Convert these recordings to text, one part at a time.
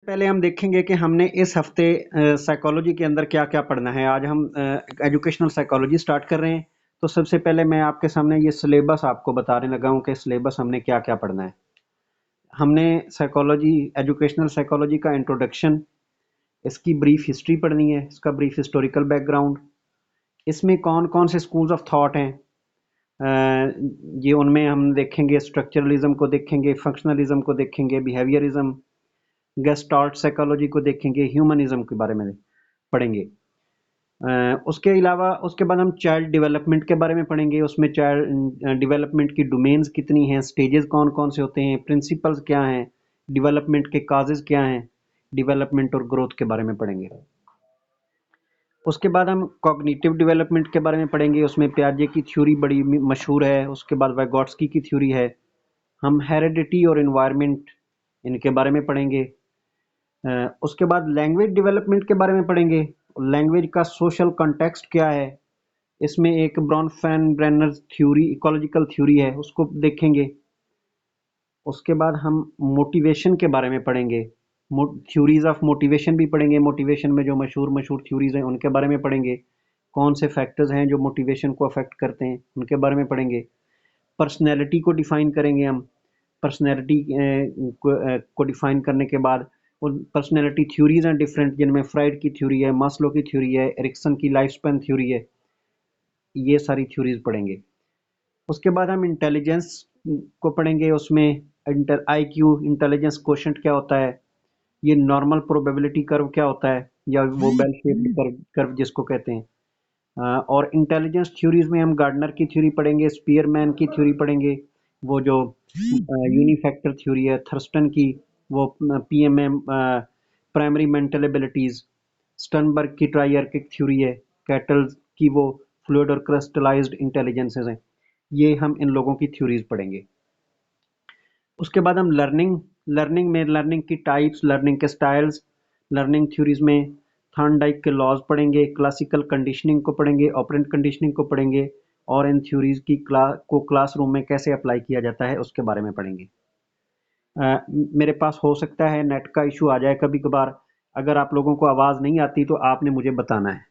पहले हम देखेंगे कि हमने इस हफ्ते साइकोलॉजी के अंदर क्या क्या पढ़ना है। आज हम एजुकेशनल साइकोलॉजी स्टार्ट कर रहे हैं। तो सबसे पहले मैं आपके सामने ये सिलेबस आपको बताने लगा हूँ कि सिलेबस हमने क्या क्या पढ़ना है। हमने साइकोलॉजी, एजुकेशनल साइकोलॉजी का इंट्रोडक्शन, इसकी ब्रीफ हिस्ट्री पढ़नी है, इसका ब्रीफ हिस्टोरिकल बैकग्राउंड, इसमें कौन कौन से स्कूल्स ऑफ थॉट हैं, ये उनमें हम देखेंगे, स्ट्रक्चरलिज्म को देखेंगे, फंक्शनलिज्म को देखेंगे, बिहेवियरिज्म, गेस्टाल्ट साइकोलॉजी को देखेंगे, ह्यूमनिज्म के बारे में पढ़ेंगे। उसके अलावा उसके बाद हम चाइल्ड डेवलपमेंट के बारे में पढ़ेंगे। उसमें चाइल्ड डेवलपमेंट की डोमेन्स कितनी हैं, स्टेजेस कौन कौन से होते हैं, प्रिंसिपल्स क्या हैं, डेवलपमेंट के काजेज क्या हैं, डेवलपमेंट और ग्रोथ के बारे में पढ़ेंगे। उसके बाद हम कॉग्निटिव डेवलपमेंट के बारे में पढ़ेंगे। उसमें पियाजे की थ्योरी बड़ी मशहूर है। उसके बाद वाइगोट्स्की की थ्योरी है। हम हेरिडिटी और इन्वायरमेंट, इनके बारे में पढ़ेंगे। उसके बाद लैंग्वेज डेवलपमेंट के बारे में पढ़ेंगे। लैंग्वेज का सोशल कॉन्टेक्स्ट क्या है, इसमें एक ब्रॉनफेन-ब्रेनर थ्योरी, इकोलॉजिकल थ्योरी है, उसको देखेंगे। उसके बाद हम मोटिवेशन के बारे में पढ़ेंगे। थ्योरीज ऑफ मोटिवेशन भी पढ़ेंगे। मोटिवेशन में जो मशहूर मशहूर थ्योरीज हैं उनके बारे में पढ़ेंगे। कौन से फैक्टर्स हैं जो मोटिवेशन को अफेक्ट करते हैं, उनके बारे में पढ़ेंगे। पर्सनैलिटी को डिफाइन करेंगे हम। पर्सनैलिटी को डिफाइन करने के बाद पर्सनैलिटी थ्योरीज हैं डिफरेंट, जिनमें फ्राइड की थ्योरी है, मास्लो की थ्योरी है, एरिक्सन की लाइफ स्पैन थ्योरी है। ये सारी थ्योरीज पढ़ेंगे। उसके बाद हम इंटेलिजेंस को पढ़ेंगे। उसमें IQ, इंटेलिजेंस क्वोशंट क्या होता है, ये नॉर्मल प्रोबेबिलिटी कर्व क्या होता है, या वो बेल शेप्ड कर्व जिसको कहते हैं। और इंटेलिजेंस थ्योरीज में हम गार्डनर की थ्योरी पढ़ेंगे, स्पीयरमैन की थ्योरी पढ़ेंगे, वो जो यूनिफैक्टर थ्योरी है, थर्स्टन की, वो PMM, primary mental abilities, Sternberg की ट्राइआर्किक थ्योरी है, कैटल की वो फ्लूइड और क्रिस्टलाइज्ड इंटेलिजेंसेस हैं। ये हम इन लोगों की थ्योरीज पढ़ेंगे। उसके बाद हम लर्निंग की टाइप्स, लर्निंग के स्टाइल्स, लर्निंग थ्योरीज में थॉर्नडाइक के लॉज पढ़ेंगे, क्लासिकल कंडीशनिंग को पढ़ेंगे, ऑपरेंट कंडीशनिंग को पढ़ेंगे, और इन थ्योरीज की क्लासरूम में कैसे अप्लाई किया जाता है उसके बारे में पढ़ेंगे। मेरे पास हो सकता है नेट का इशू आ जाए कभी कभार। अगर आप लोगों को आवाज़ नहीं आती तो आपने मुझे बताना है।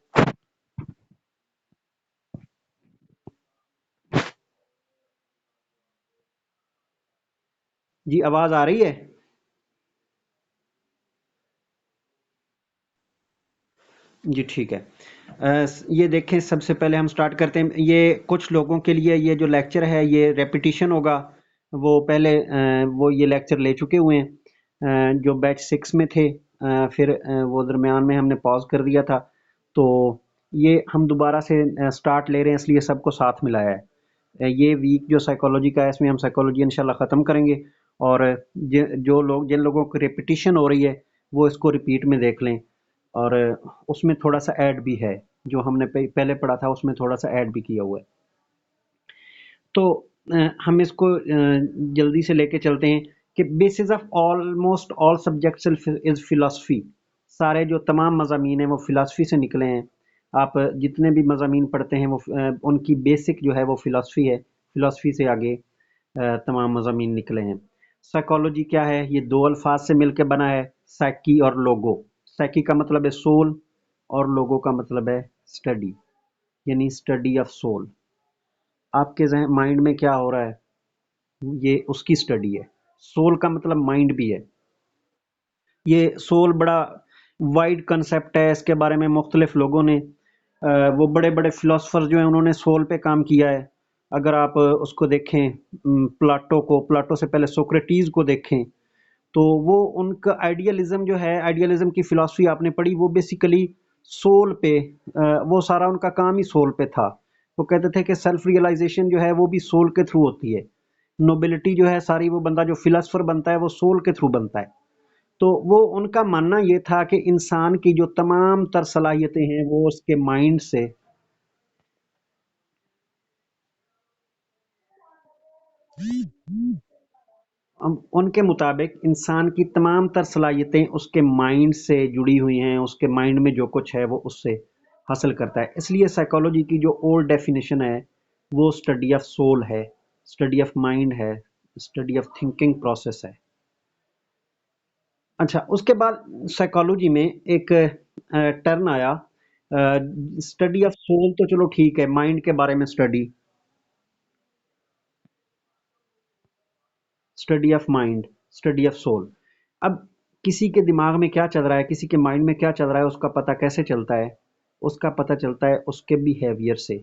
जी, आवाज़ आ रही है? जी ठीक है। ये देखें, सबसे पहले हम स्टार्ट करते हैं। ये कुछ लोगों के लिए ये जो लेक्चर है ये रेपिटिशन होगा। वो पहले वो ये लेक्चर ले चुके हुए हैं, जो बैच 6 में थे। फिर वो दरमियान में हमने पॉज कर दिया था, तो ये हम दोबारा से स्टार्ट ले रहे हैं, इसलिए सबको साथ मिलाया है। ये वीक जो साइकोलॉजी का है, इसमें हम साइकोलॉजी इंशाल्लाह ख़त्म करेंगे। और जिन लोगों को रेपिटिशन हो रही है वो इसको रिपीट में देख लें। और उसमें थोड़ा सा ऐड भी है, जो हमने पहले पढ़ा था उसमें थोड़ा सा ऐड भी किया हुआ है। तो हम इसको जल्दी से लेके चलते हैं कि basis of almost all subjects is philosophy. सारे जो तमाम मज़ामीन हैं वो फिलॉसफी से निकले हैं। आप जितने भी मज़ामीन पढ़ते हैं वो उनकी बेसिक जो है वो फिलॉसफी है। फिलॉसफी से आगे तमाम मज़ामीन निकले हैं। साइकोलॉजी क्या है, ये दो अल्फाज से मिलकर बना है, साइकी और लोगो। साइकी का मतलब है सोल, और लोगो का मतलब है स्टडी, यानी स्टडी ऑफ सोल। आपके माइंड में क्या हो रहा है, ये उसकी स्टडी है। सोल का मतलब माइंड भी है। ये सोल बड़ा वाइड कंसेप्ट है, इसके बारे में मुख्तलिफ लोगों ने वो बड़े बड़े फिलोसफर जो हैं उन्होंने सोल पे काम किया है। अगर आप उसको देखें, प्लाटो से पहले सोक्रेटीज को देखें, तो वो उनका आइडियलिज्म जो है, आइडियलिज्म की फिलॉसफी आपने पढ़ी, वो बेसिकली सोल पे, वो सारा उनका काम ही सोल पे था। वो कहते थे कि सेल्फ रियलाइजेशन जो है वो भी सोल के थ्रू होती है। नोबिलिटी जो है सारी, वो बंदा जो फिलोसफर बनता है वो सोल के थ्रू बनता है। तो वो उनका मानना ये था कि इंसान की जो तमाम तर सलाहियतें हैं वो उसके माइंड से, उनके मुताबिक इंसान की तमाम तर सलाहियतें उसके माइंड से जुड़ी हुई हैं। उसके माइंड में जो कुछ है वो उससे हासिल करता है। इसलिए साइकोलॉजी की जो ओल्ड डेफिनेशन है वो स्टडी ऑफ सोल है, स्टडी ऑफ माइंड है, स्टडी ऑफ थिंकिंग प्रोसेस है। अच्छा, उसके बाद साइकोलॉजी में एक टर्म आया, स्टडी ऑफ सोल, तो चलो ठीक है, माइंड के बारे में study, study of mind, study of soul. अब किसी के दिमाग में क्या चल रहा है, किसी के माइंड में क्या चल रहा है, उसका पता कैसे चलता है? उसका पता चलता है उसके बिहेवियर से।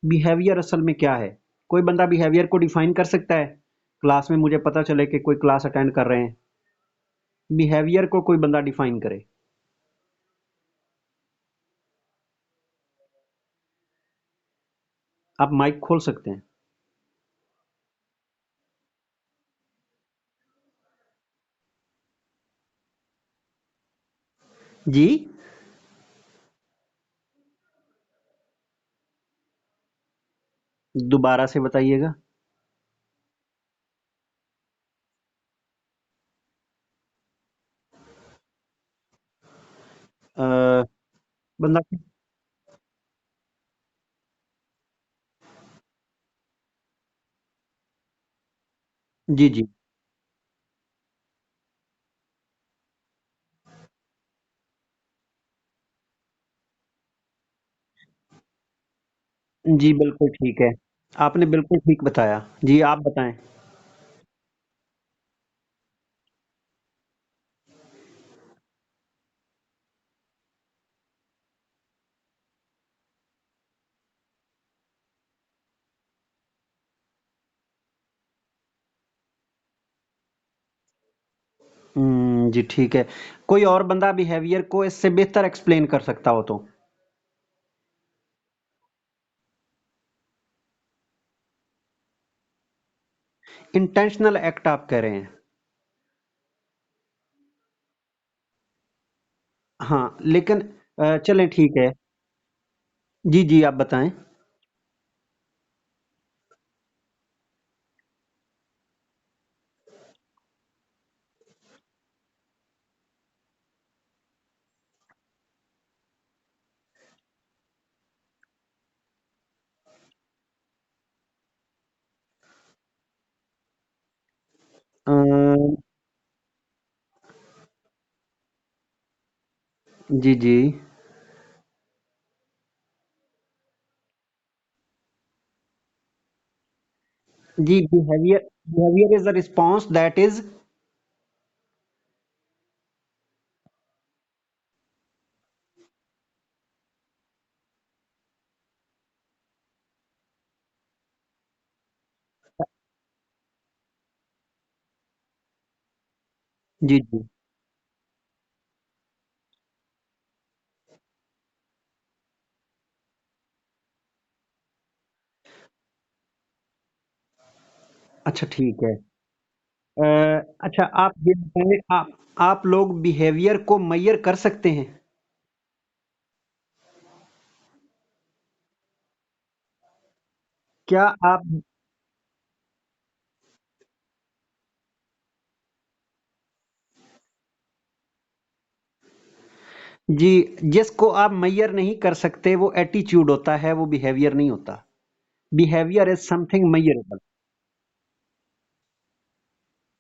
बिहेवियर असल में क्या है? कोई बंदा बिहेवियर को डिफाइन कर सकता है? क्लास में मुझे पता चले कि कोई क्लास अटेंड कर रहे हैं, बिहेवियर को कोई बंदा डिफाइन करे। आप माइक खोल सकते हैं। जी। दोबारा से बताइएगा। अ, बंदा। जी जी। जी बिल्कुल ठीक है, आपने बिल्कुल ठीक बताया। जी आप बताएं। जी ठीक है। कोई और बंदा बिहेवियर को इससे बेहतर एक्सप्लेन कर सकता हो तो? इंटेंशनल एक्ट आप कह रहे हैं? हाँ लेकिन चलें ठीक है। जी जी आप बताएं। अ, जी जी। जी behaviour, behaviour is the response that is. जी जी। अच्छा ठीक है। अ, अच्छा आप ये बताएं, आप लोग बिहेवियर को मेजर कर सकते हैं? क्या आप? जी, जिसको आप मेजर नहीं कर सकते वो एटीट्यूड होता है, वो बिहेवियर नहीं होता। Behaviour is something measurable.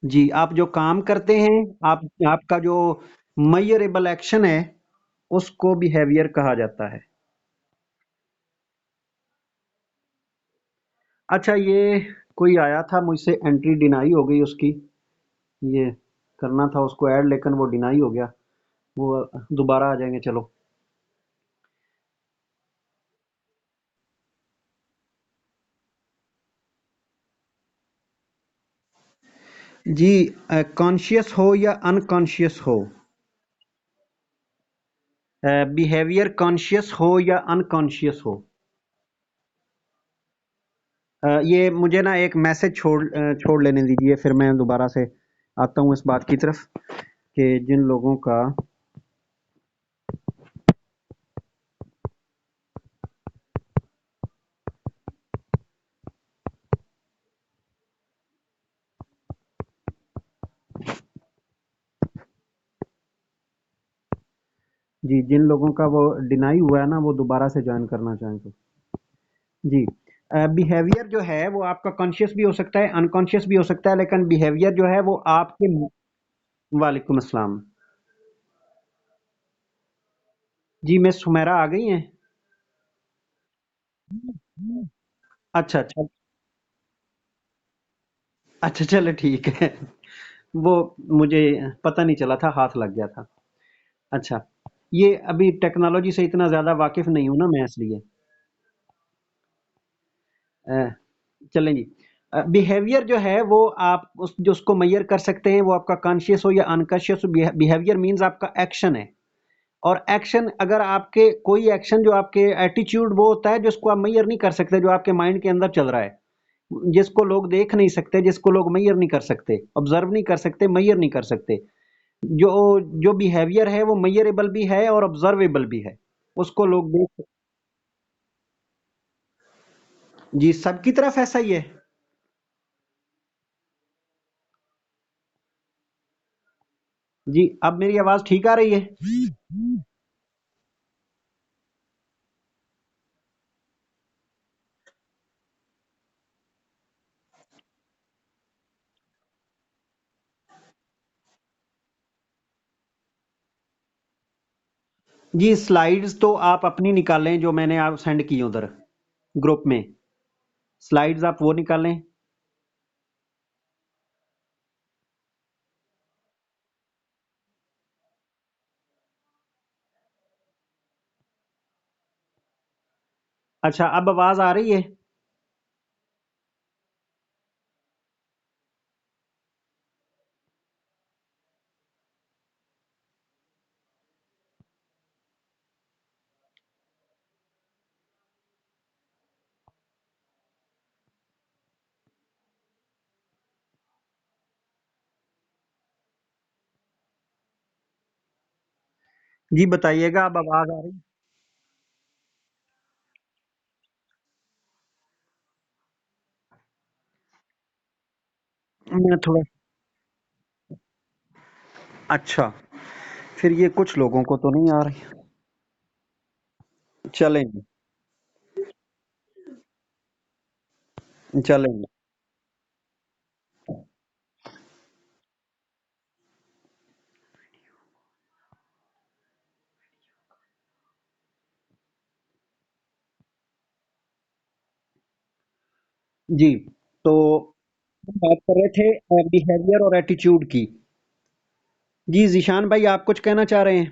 जी, आप जो काम करते हैं, आप आपका जो मेजरेबल एक्शन है, उसको बिहेवियर कहा जाता है। अच्छा, ये कोई आया था मुझसे, एंट्री डिनाई हो गई उसकी। ये करना था उसको ऐड, लेकिन वो डिनाई हो गया। वो दोबारा आ जाएंगे, चलो। जी, कॉन्शियस हो या अनकॉन्शियस हो, बिहेवियर कॉन्शियस हो या अनकॉन्शियस हो, ये मुझे ना एक मैसेज छोड़ लेने दीजिए, फिर मैं दोबारा से आता हूँ इस बात की तरफ कि जिन लोगों का। जी, जिन लोगों का वो डिनाई हुआ है ना, वो दोबारा से ज्वाइन करना चाहें तो। जी, बिहेवियर जो है वो आपका कॉन्शियस भी हो सकता है, अनकॉन्शियस भी हो सकता है, लेकिन बिहेवियर जो है वो आपके। वालेकुम अस्सलाम। जी, मिस सुमेरा आ गई हैं? अच्छा, अच्छा। अच्छा, चलो ठीक है। वो मुझे पता नहीं चला था, हाथ लग गया था। अच्छा, ये अभी टेक्नोलॉजी से इतना ज़्यादा वाकिफ़ नहीं हूँ ना मैं, इसलिए। अ, चलें जी। बिहेवियर जो है वो आप उस जो उसको मेज़र कर सकते हैं, वो आपका कॉन्शियस हो या अनकॉन्शियस हो। बिहेवियर मीन्स आपका एक्शन है। और एक्शन, अगर आपके कोई एक्शन जो आपके एटीट्यूड, वो होता है जिसको आप मेजर नहीं कर सकते, जो आपके माइंड के अंदर चल रहा है, जिसको लोग देख नहीं सकते, जिसको लोग मेजर नहीं कर सकते, ऑब्जर्व नहीं कर सकते, मेजर नहीं कर सकते। जो जो बिहेवियर है वो मेजरेबल भी है और ऑब्जर्वेबल भी है। उसको लोग देख। जी, सबकी तरफ ऐसा ही है। जी, अब मेरी आवाज ठीक आ रही है? जी, स्लाइड्स तो आप अपनी निकालें, जो मैंने आप सेंड की उधर ग्रुप में। स्लाइड्स आप वो निकालें। अच्छा, अब आवाज आ रही है? जी, बताइएगा, अब आवाज आ रही है? मैं थोड़ा। अच्छा, फिर ये कुछ लोगों को तो नहीं आ रही। चलेंगे। चलेंगे। जी, तो हम बात कर रहे थे बिहेवियर और एटीट्यूड की। जी, ज़ीशान भाई, आप कुछ कहना चाह रहे हैं?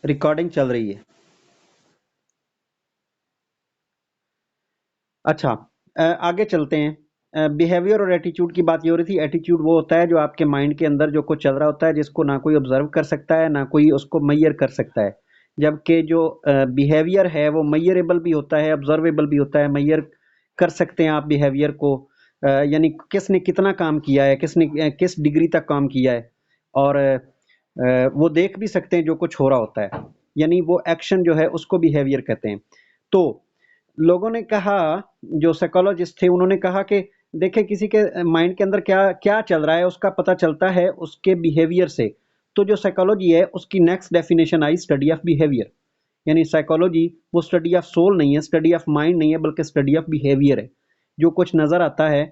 रिकॉर्डिंग चल रही है। अच्छा, आगे चलते हैं। बिहेवियर और एटीट्यूड की बात ये हो रही थी। एटीट्यूड वो होता है जो आपके माइंड के अंदर जो कुछ चल रहा होता है, जिसको ना कोई ऑब्जर्व कर सकता है, ना कोई उसको मेजर कर सकता है। जबकि जो बिहेवियर है वो मेजरेबल भी होता है, ऑब्जर्वेबल भी होता है। मेजर कर सकते हैं आप बिहेवियर को। यानी किसने कितना काम किया है, किसने किस डिग्री तक काम किया है। और वो देख भी सकते हैं जो कुछ हो रहा होता है। यानी वो एक्शन जो है उसको बिहेवियर कहते हैं। तो लोगों ने कहा, जो साइकोलॉजिस्ट थे उन्होंने कहा कि देखें, किसी के माइंड के अंदर क्या क्या चल रहा है उसका पता चलता है उसके बिहेवियर से। तो जो साइकोलॉजी है उसकी next definition I study of behaviour. यानी साइकोलॉजी वो स्टडी ऑफ सोल नहीं है, स्टडी ऑफ माइंड नहीं है, बल्कि स्टडी ऑफ बिहेवियर है। जो कुछ नजर आता है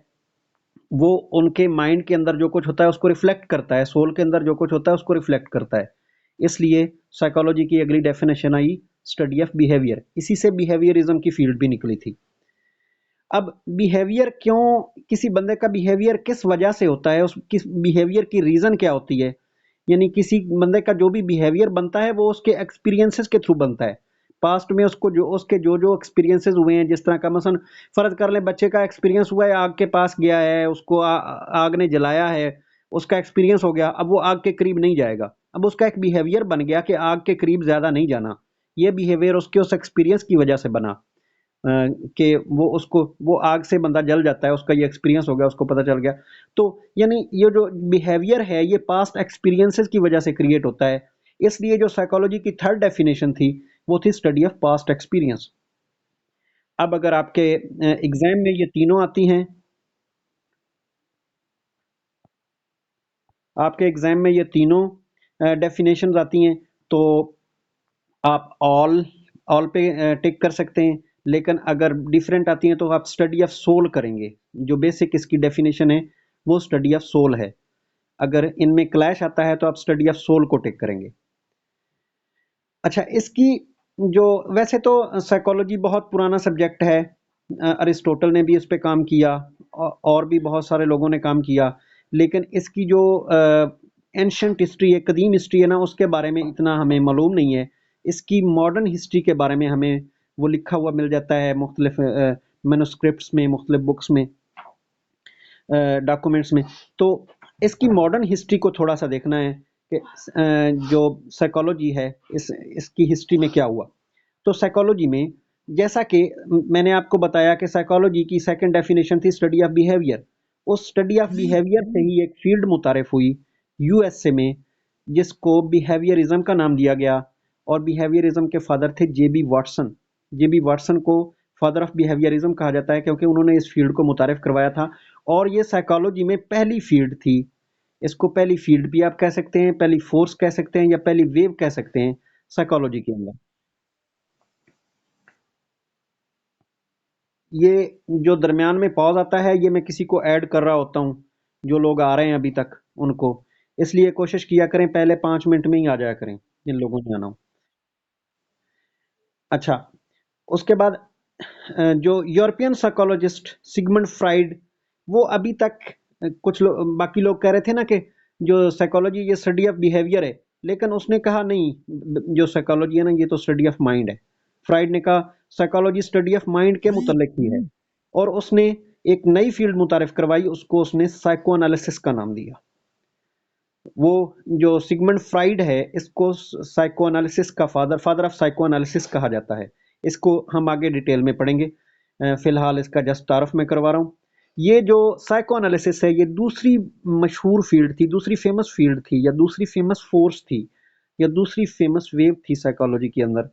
वो उनके माइंड के अंदर जो कुछ होता है उसको रिफ्लेक्ट करता है, सोल के अंदर जो कुछ होता है उसको रिफ्लेक्ट करता है। इसलिए साइकोलॉजी की अगली definition I study of behaviour. इसी से बिहेवियरिज्म की फील्ड भी निकली थी। अब बिहेवियर क्यों, किसी बंदे का बिहेवियर किस वजह से होता है, उस किस बिहेवियर की रीजन क्या होती है। यानी किसी बंदे का जो भी बिहेवियर बनता है वो उसके एक्सपीरियंसेस के थ्रू बनता है। पास्ट में उसको जो उसके जो जो एक्सपीरियंसेस हुए हैं, जिस तरह का मसलन फर्ज कर ले, बच्चे का एक्सपीरियंस हुआ है, आग के पास गया है, उसको आग ने जलाया है, उसका एक्सपीरियंस हो गया, अब वो आग के करीब नहीं जाएगा। अब उसका एक बिहेवियर बन गया कि आग के करीब ज्यादा नहीं जाना। ये बिहेवियर उसके उस एक्सपीरियंस की वजह से बना। कि वो उसको वो आग से बंदा जल जाता है, उसका ये एक्सपीरियंस हो गया, उसको पता चल गया। तो यानी ये जो बिहेवियर है ये पास्ट एक्सपीरियंसेस की वजह से क्रिएट होता है। इसलिए जो साइकोलॉजी की थर्ड डेफिनेशन थी वो थी स्टडी ऑफ पास्ट एक्सपीरियंस। अब अगर आपके एग्जाम में ये तीनों आती हैं, आपके एग्जाम में ये तीनों डेफिनेशंस आती हैं, तो आप ऑल ऑल पे टिक कर सकते हैं। लेकिन अगर डिफरेंट आती हैं तो आप स्टडी ऑफ सोल करेंगे। जो बेसिक इसकी डेफिनेशन है वो स्टडी ऑफ सोल है। अगर इनमें क्लैश आता है तो आप स्टडी ऑफ सोल को टेक करेंगे। अच्छा, इसकी जो वैसे तो साइकोलॉजी बहुत पुराना सब्जेक्ट है। अरिस्टोटल ने भी इस पे काम किया, और भी बहुत सारे लोगों ने काम किया, लेकिन इसकी जो एंशंट हिस्ट्री है, कदीम हिस्ट्री है ना, उसके बारे में इतना हमें मालूम नहीं है। इसकी मॉडर्न हिस्ट्री के बारे में हमें वो लिखा हुआ मिल जाता है मुख्तलिफ मैन्युस्क्रिप्ट्स में, मुख्तलिफ बुक्स में, डॉक्यूमेंट्स में। तो इसकी मॉडर्न हिस्ट्री को थोड़ा सा देखना है कि जो साइकोलॉजी है इसकी हिस्ट्री में क्या हुआ। तो साइकोलॉजी में, जैसा कि मैंने आपको बताया कि साइकोलॉजी की सेकंड डेफिनेशन थी स्टडी ऑफ बिहेवियर। उस स्टडी ऑफ बिहेवियर से ही एक फील्ड मुतारिफ हुई यूएसए में, जिसको बिहेवियरिज्म का नाम दिया गया। और बिहेवियरिज्म के फादर थे जेबी वाटसन। जेबी वाटसन को फादर ऑफ बिहेवियरिज्म कहा जाता है क्योंकि उन्होंने इस फील्ड को मुतारिफ करवाया था। और ये साइकोलॉजी में पहली फील्ड थी। इसको पहली फील्ड भी आप कह सकते हैं, पहली फोर्स कह सकते हैं, या पहली वेव कह सकते हैं साइकोलॉजी के अंदर। ये जो दरमियान में पॉज आता है, ये मैं किसी को ऐड कर रहा होता हूँ, जो लोग आ रहे हैं अभी तक उनको। इसलिए कोशिश किया करें पहले 5 मिनट में ही आ जाया करें जिन लोगों ने आना हो। अच्छा, उसके बाद जो यूरोपियन साइकोलॉजिस्ट सिगमंड फ्राइड, वो अभी तक कुछ बाकी लोग कह रहे थे ना कि जो साइकोलॉजी ये स्टडी ऑफ बिहेवियर है, लेकिन उसने कहा नहीं, जो साइकोलॉजी है ना ये तो स्टडी ऑफ माइंड है। फ्राइड ने कहा साइकोलॉजी स्टडी ऑफ माइंड के मुतल्लिक ही है। और उसने एक नई फील्ड मुतारिफ करवाई, उसको उसने साइको एनालिसिस का नाम दिया। वो जो सिगमंड फ्राइड है, इसको साइको एनालिसिस का father, father of psycho analysis कहा जाता है। इसको हम आगे डिटेल में पढ़ेंगे। फिलहाल इसका जस्ट तारफ मैं करवा रहा हूँ। ये जो साइको एनालिसिस है, ये दूसरी मशहूर फील्ड थी, दूसरी फेमस फील्ड थी, या दूसरी फेमस फोर्स थी, या दूसरी फेमस वेव थी साइकोलॉजी के अंदर।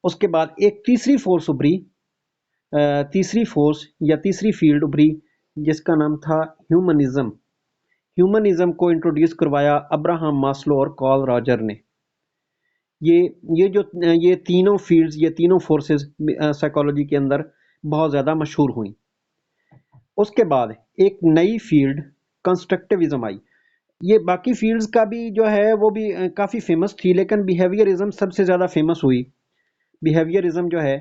उसके बाद एक तीसरी फोर्स उभरी, तीसरी फोर्स या तीसरी फील्ड उभरी, जिसका नाम था ह्यूमनिज्म। ह्यूमनिज्म को इंट्रोड्यूस करवाया अब्राहम मास्लो और कार्ल रॉजर ने। ये ये जो ये तीनों फील्ड्स, ये तीनों फोर्सेस साइकोलॉजी के अंदर बहुत ज़्यादा मशहूर हुई। उसके बाद एक नई फील्ड कंस्ट्रक्टिविज्म आई। ये बाकी फील्ड्स का भी जो है वो भी काफ़ी फेमस थी, लेकिन बिहेवियरिज्म सबसे ज़्यादा फेमस हुई। बिहेवियरिज्म जो है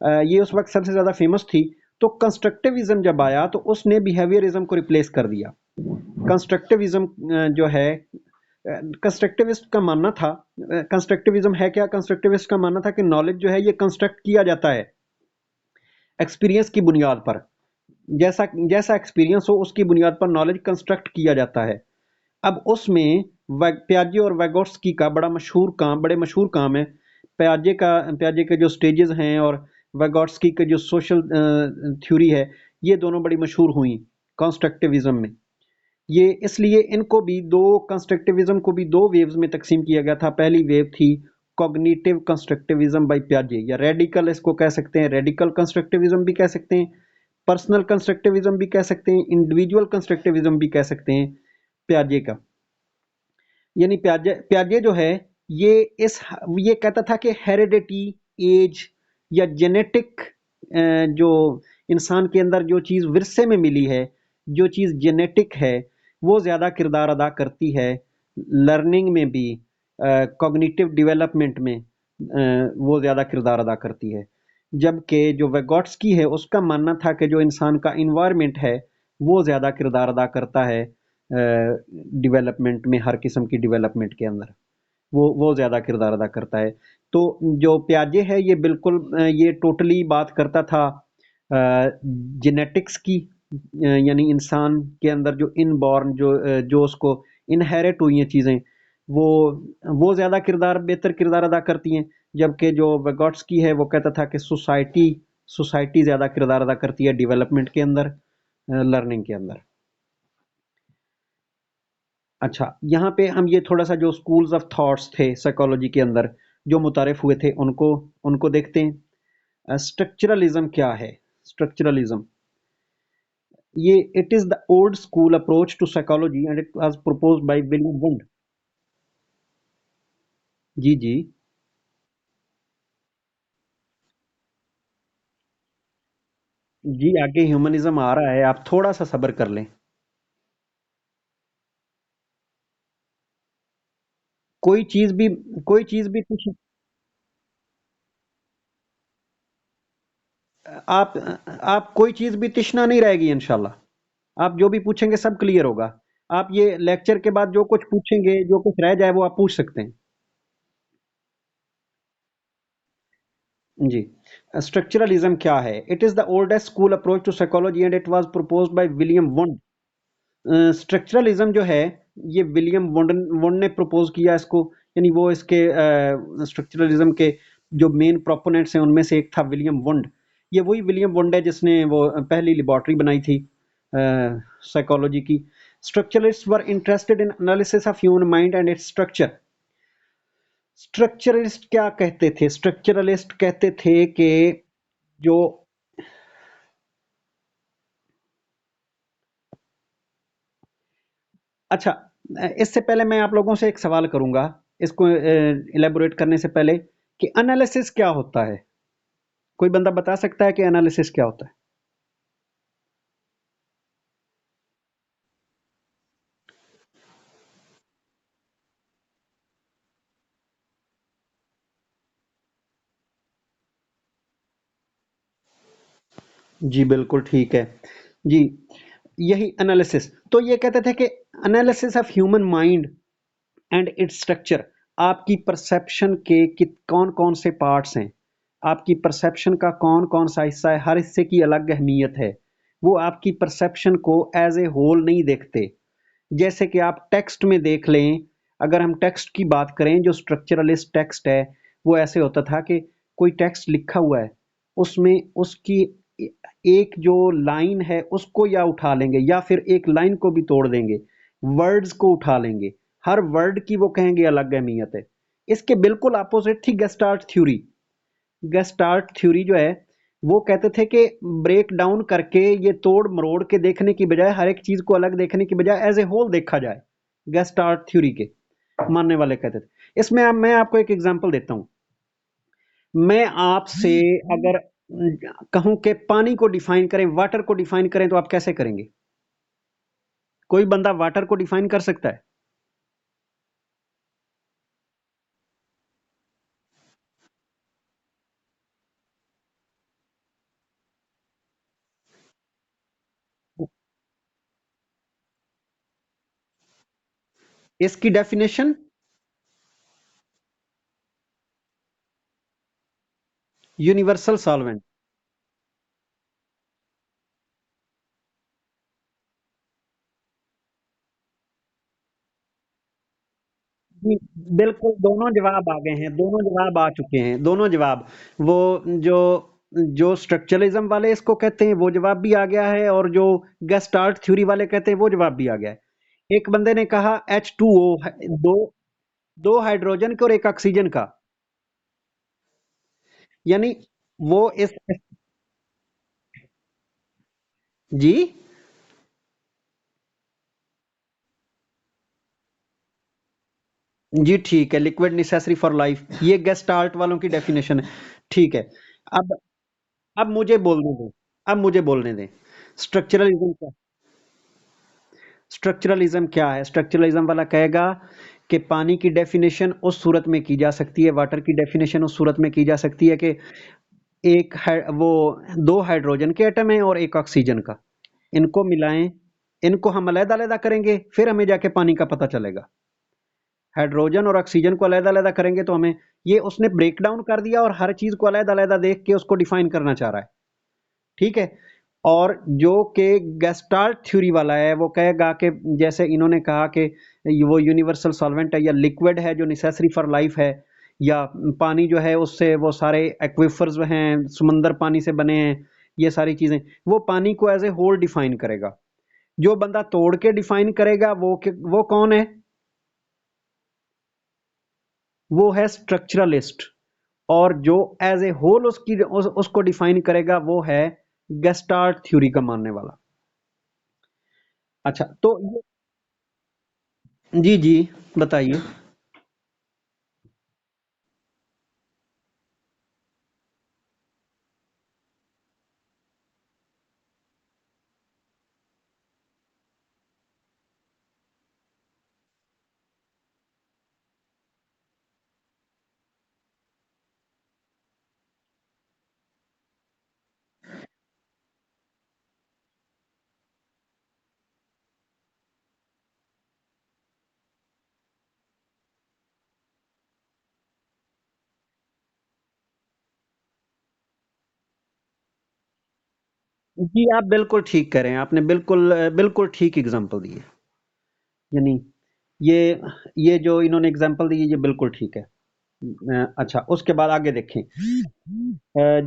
ये उस वक्त सबसे ज़्यादा फेमस थी। तो कंस्ट्रक्टिविज्म जब आया तो उसने बिहेवियरिज्म को रिप्लेस कर दिया। कंस्ट्रक्टिविज्म जो है, कंस्ट्रक्टिविस्ट का मानना था, कंस्ट्रक्टिविज्म है क्या, कंस्ट्रक्टिविस्ट का मानना था कि नॉलेज जो है ये कंस्ट्रक्ट किया जाता है एक्सपीरियंस की बुनियाद पर। जैसा जैसा एक्सपीरियंस हो उसकी बुनियाद पर नॉलेज कंस्ट्रक्ट किया जाता है। अब उसमें प्याजे और वैगोट्स्की का बड़े मशहूर काम है। प्याजे के जो स्टेजेस हैं और वैगोट्स्की के जो सोशल थ्योरी है, ये दोनों बड़ी मशहूर हुई कंस्ट्रक्टिविज्म में। ये इसलिए इनको भी दो, कंस्ट्रक्टिविज्म को भी दो वेव्स में तकसीम किया गया था। पहली वेव थी कॉग्निटिव कंस्ट्रक्टिविज्म बाय प्याजे, या रेडिकल इसको कह सकते हैं, रेडिकल कंस्ट्रक्टिविज्म भी कह सकते हैं, पर्सनल कंस्ट्रक्टिविज्म भी कह सकते हैं, इंडिविजुअल कंस्ट्रक्टिविज्म भी कह सकते हैं प्याजे का। यानी प्याजे प्याजे जो है, ये इस ये कहता था कि हेरिडिटी, एज या जेनेटिक, जो इंसान के अंदर जो चीज़ विरसे में मिली है, जो चीज़ जेनेटिक है, वो ज़्यादा किरदार अदा करती है लर्निंग में भी, कॉग्निटिव डेवलपमेंट में वो ज़्यादा किरदार अदा करती है। जबकि जो वेगोट्स्की है उसका मानना था कि जो इंसान का इन्वायरमेंट है वो ज़्यादा किरदार अदा करता है डेवलपमेंट में, हर किस्म की डेवलपमेंट के अंदर वो ज़्यादा किरदार अदा करता है। तो जो प्याजे है ये बिल्कुल ये टोटली बात करता था जेनेटिक्स की, यानी इंसान के अंदर जो इनबॉर्न जो उसको इनहेरिट हुई हैं चीज़ें, वो वो ज़्यादा किरदार, बेहतर किरदार अदा करती हैं। जबकि जो वेगोट्स्की है वो कहता था कि सोसाइटी सोसाइटी ज़्यादा किरदार अदा करती है डेवलपमेंट के अंदर, लर्निंग के अंदर। अच्छा, यहाँ पे हम ये थोड़ा सा जो स्कूल्स ऑफ थॉट्स थे साइकोलॉजी के अंदर जो मुतारिफ हुए थे उनको उनको देखते हैं। स्ट्रक्चरलिज्म क्या है? स्ट्रक्चरलिज्म, ये it is the old school approach to psychology and it was proposed by William Wundt. जी जी। जी आगे ह्यूमनिज्म आ रहा है, आप थोड़ा सा सब्र कर लें। कोई चीज भी कोई चीज भी कुछ आप आप कोई चीज भी तिश्ना नहीं रहेगी इंशाल्लाह। आप जो भी पूछेंगे सब क्लियर होगा। आप ये लेक्चर के बाद जो कुछ पूछेंगे, जो कुछ रह जाए वो आप पूछ सकते हैं। जी। स्ट्रक्चरलिज्म क्या है? It is the oldest school approach to psychology and it was proposed by William Wundt. Structuralism जो है, ये विलियम वुंड ने प्रपोज किया इसको, यानी वो इसके स्ट्रक्चरलिज्म के जो मेन प्रोपोनेंट्स हैं उनमें से एक था विलियम वुंड। ये वही विलियम वुंड है जिसने वो पहली लेबोरेटरी बनाई थी साइकोलॉजी की। Structuralist were interested in analysis of human mind and its structure. Structuralist क्या कहते थे? स्ट्रक्चरलिस्ट कहते थे कि जो अच्छा, इससे पहले मैं आप लोगों से एक सवाल करूंगा, इसको इलेबोरेट करने से पहले, कि एनालिसिस क्या होता है? कोई बंदा बता सकता है कि एनालिसिस क्या होता है? जी बिल्कुल ठीक है। जी, यही एनालिसिस। तो ये कहते थे कि analysis of human mind and its structure, आपकी परसेप्शन के कौन कौन से पार्ट्स हैं, आपकी परसेप्शन का कौन कौन सा हिस्सा है, हर हिस्से की अलग अहमियत है। वो आपकी परसेप्शन को एज ए होल नहीं देखते। जैसे कि आप टेक्स्ट में देख लें, अगर हम टेक्स्ट की बात करें, जो स्ट्रक्चरलिस्ट टेक्स्ट है, वो ऐसे होता था कि कोई टेक्स्ट लिखा हुआ है, उसमें उसकी एक जो लाइन है उसको या उठा लेंगे या फिर एक लाइन को भी तोड़ देंगे, वर्ड्स को उठा लेंगे, हर वर्ड की वो कहेंगे अलग अहमियत है। इसके बिल्कुल अपोजिट थी गेस्टार्ट थ्योरी। गेस्टार्ट थ्योरी जो है, वो कहते थे कि ब्रेक डाउन करके, ये तोड़ मरोड़ के देखने की बजाय, हर एक चीज को अलग देखने की बजाय एज ए होल देखा जाए। गेस्टार्ट थ्योरी के मानने वाले कहते थे। इसमें मैं आपको एक एग्जांपल देता हूं। मैं आपसे अगर कहूं कि पानी को डिफाइन करें, वाटर को डिफाइन करें, तो आप कैसे करेंगे? कोई बंदा वाटर को डिफाइन कर सकता है? इसकी डेफिनेशन यूनिवर्सल सॉल्वेंट। जी, बिल्कुल दोनों जवाब आ गए हैं, दोनों जवाब आ चुके हैं, दोनों जवाब। वो जो जो स्ट्रक्चरलिज्म वाले इसको कहते हैं वो जवाब भी आ गया है, और जो गेस्टाल्ट थ्योरी वाले कहते हैं वो जवाब भी आ गया है। एक बंदे ने कहा H2O, दो दो हाइड्रोजन का और एक ऑक्सीजन का, यानी वो इस जी जी ठीक है, लिक्विड नेसेसरी फॉर लाइफ, ये गेस्टाल्ट वालों की डेफिनेशन है। ठीक है। अब अब मुझे बोलने दें, अब मुझे बोलने दें। स्ट्रक्चरलिज्म क्या स्ट्रक्चरलिज्म क्या है? स्ट्रक्चरलिज्म वाला कहेगा कि पानी की डेफिनेशन उस सूरत में की जा सकती है, वाटर की डेफिनेशन उस सूरत में की जा सकती है कि वो दो हाइड्रोजन के एटम है और एक ऑक्सीजन का, इनको मिलाएं, इनको हम अलग अलग करेंगे, फिर हमें जाके पानी का पता चलेगा। हाइड्रोजन और ऑक्सीजन को अलग अलग करेंगे तो हमें, ये उसने ब्रेक डाउन कर दिया और हर चीज को अलग अलग देख के उसको डिफाइन करना चाह रहा है। ठीक है। और जो कि गेस्टाल्ट थ्योरी वाला है, वो कहेगा कि जैसे इन्होंने कहा कि वो यूनिवर्सल सॉल्वेंट है या लिक्विड है जो नेसेसरी फॉर लाइफ है, या पानी जो है उससे वो सारे एक्विफर्स हैं, समंदर पानी से बने हैं, ये सारी चीजें, वो पानी को एज ए होल डिफाइन करेगा। जो बंदा तोड़ के डिफाइन करेगा वो कौन है? वो है स्ट्रक्चरलिस्ट। और जो एज ए होल उसको डिफाइन करेगा वो है गेस्टार्ट थ्योरी का मानने वाला। अच्छा तो जी जी, बताइए। जी आप बिल्कुल ठीक करें, आपने बिल्कुल बिल्कुल ठीक एग्जांपल दी है। यानी ये ये जो इन्होंने एग्जांपल दी है ये बिल्कुल ठीक है। अच्छा उसके बाद आगे देखें।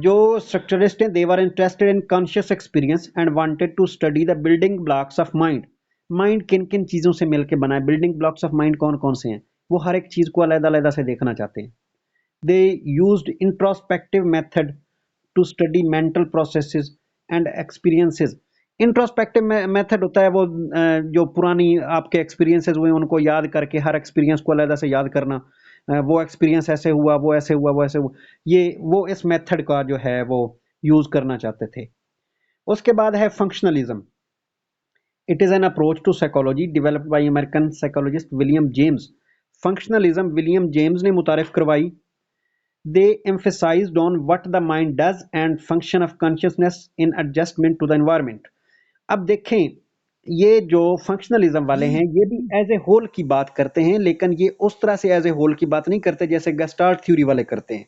जो स्ट्रक्चरिस्ट हैं they were interested in conscious experience and wanted to study the building blocks of mind. Mind किन किन चीज़ों से मिलकर बना है, बिल्डिंग ब्लॉक्स ऑफ माइंड कौन कौन से हैं, वो हर एक चीज़ को अलग अलग से देखना चाहते हैं। They used introspective method to study mental processes and experiences. Introspective method होता है वो जो पुरानी आपके एक्सपीरियंसेस हुए उनको याद करके हर एक्सपीरियंस को अलग से याद करना। वो एक्सपीरियंस ऐसे हुआ, वो ऐसे हुआ, वो ऐसे हुआ। ये वो इस मेथड का जो है वो यूज करना चाहते थे। उसके बाद है functionalism. It is an approach to psychology developed by American psychologist William James. Functionalism William James ने मुतारिफ करवाई। They emphasized on what the mind does and function of consciousness in adjustment to the environment. अब देखें, ये जो functionalism वाले हैं ये भी एज ए होल की बात करते हैं, लेकिन ये उस तरह से एज ए होल की बात नहीं करते जैसे गेस्टाल्ट थ्योरी वाले करते हैं।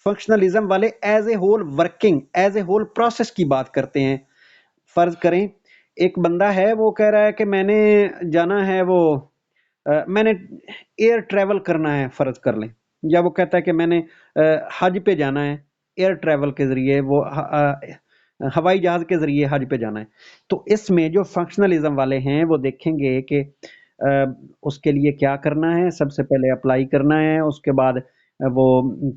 फंक्शनलिज्म वाले as a whole working, as a whole process की बात करते हैं। फर्ज करें एक बंदा है वो कह रहा है कि मैंने जाना है वो मैंने एयर ट्रैवल करना है, फर्ज कर लें, या वो कहता है कि मैंने हज पे जाना है, एयर ट्रैवल के जरिए वो हवाई जहाज के जरिए हज पे जाना है। तो इसमें जो फंक्शनलिज्म वाले हैं वो देखेंगे कि उसके लिए क्या करना है। सबसे पहले अप्लाई करना है, उसके बाद वो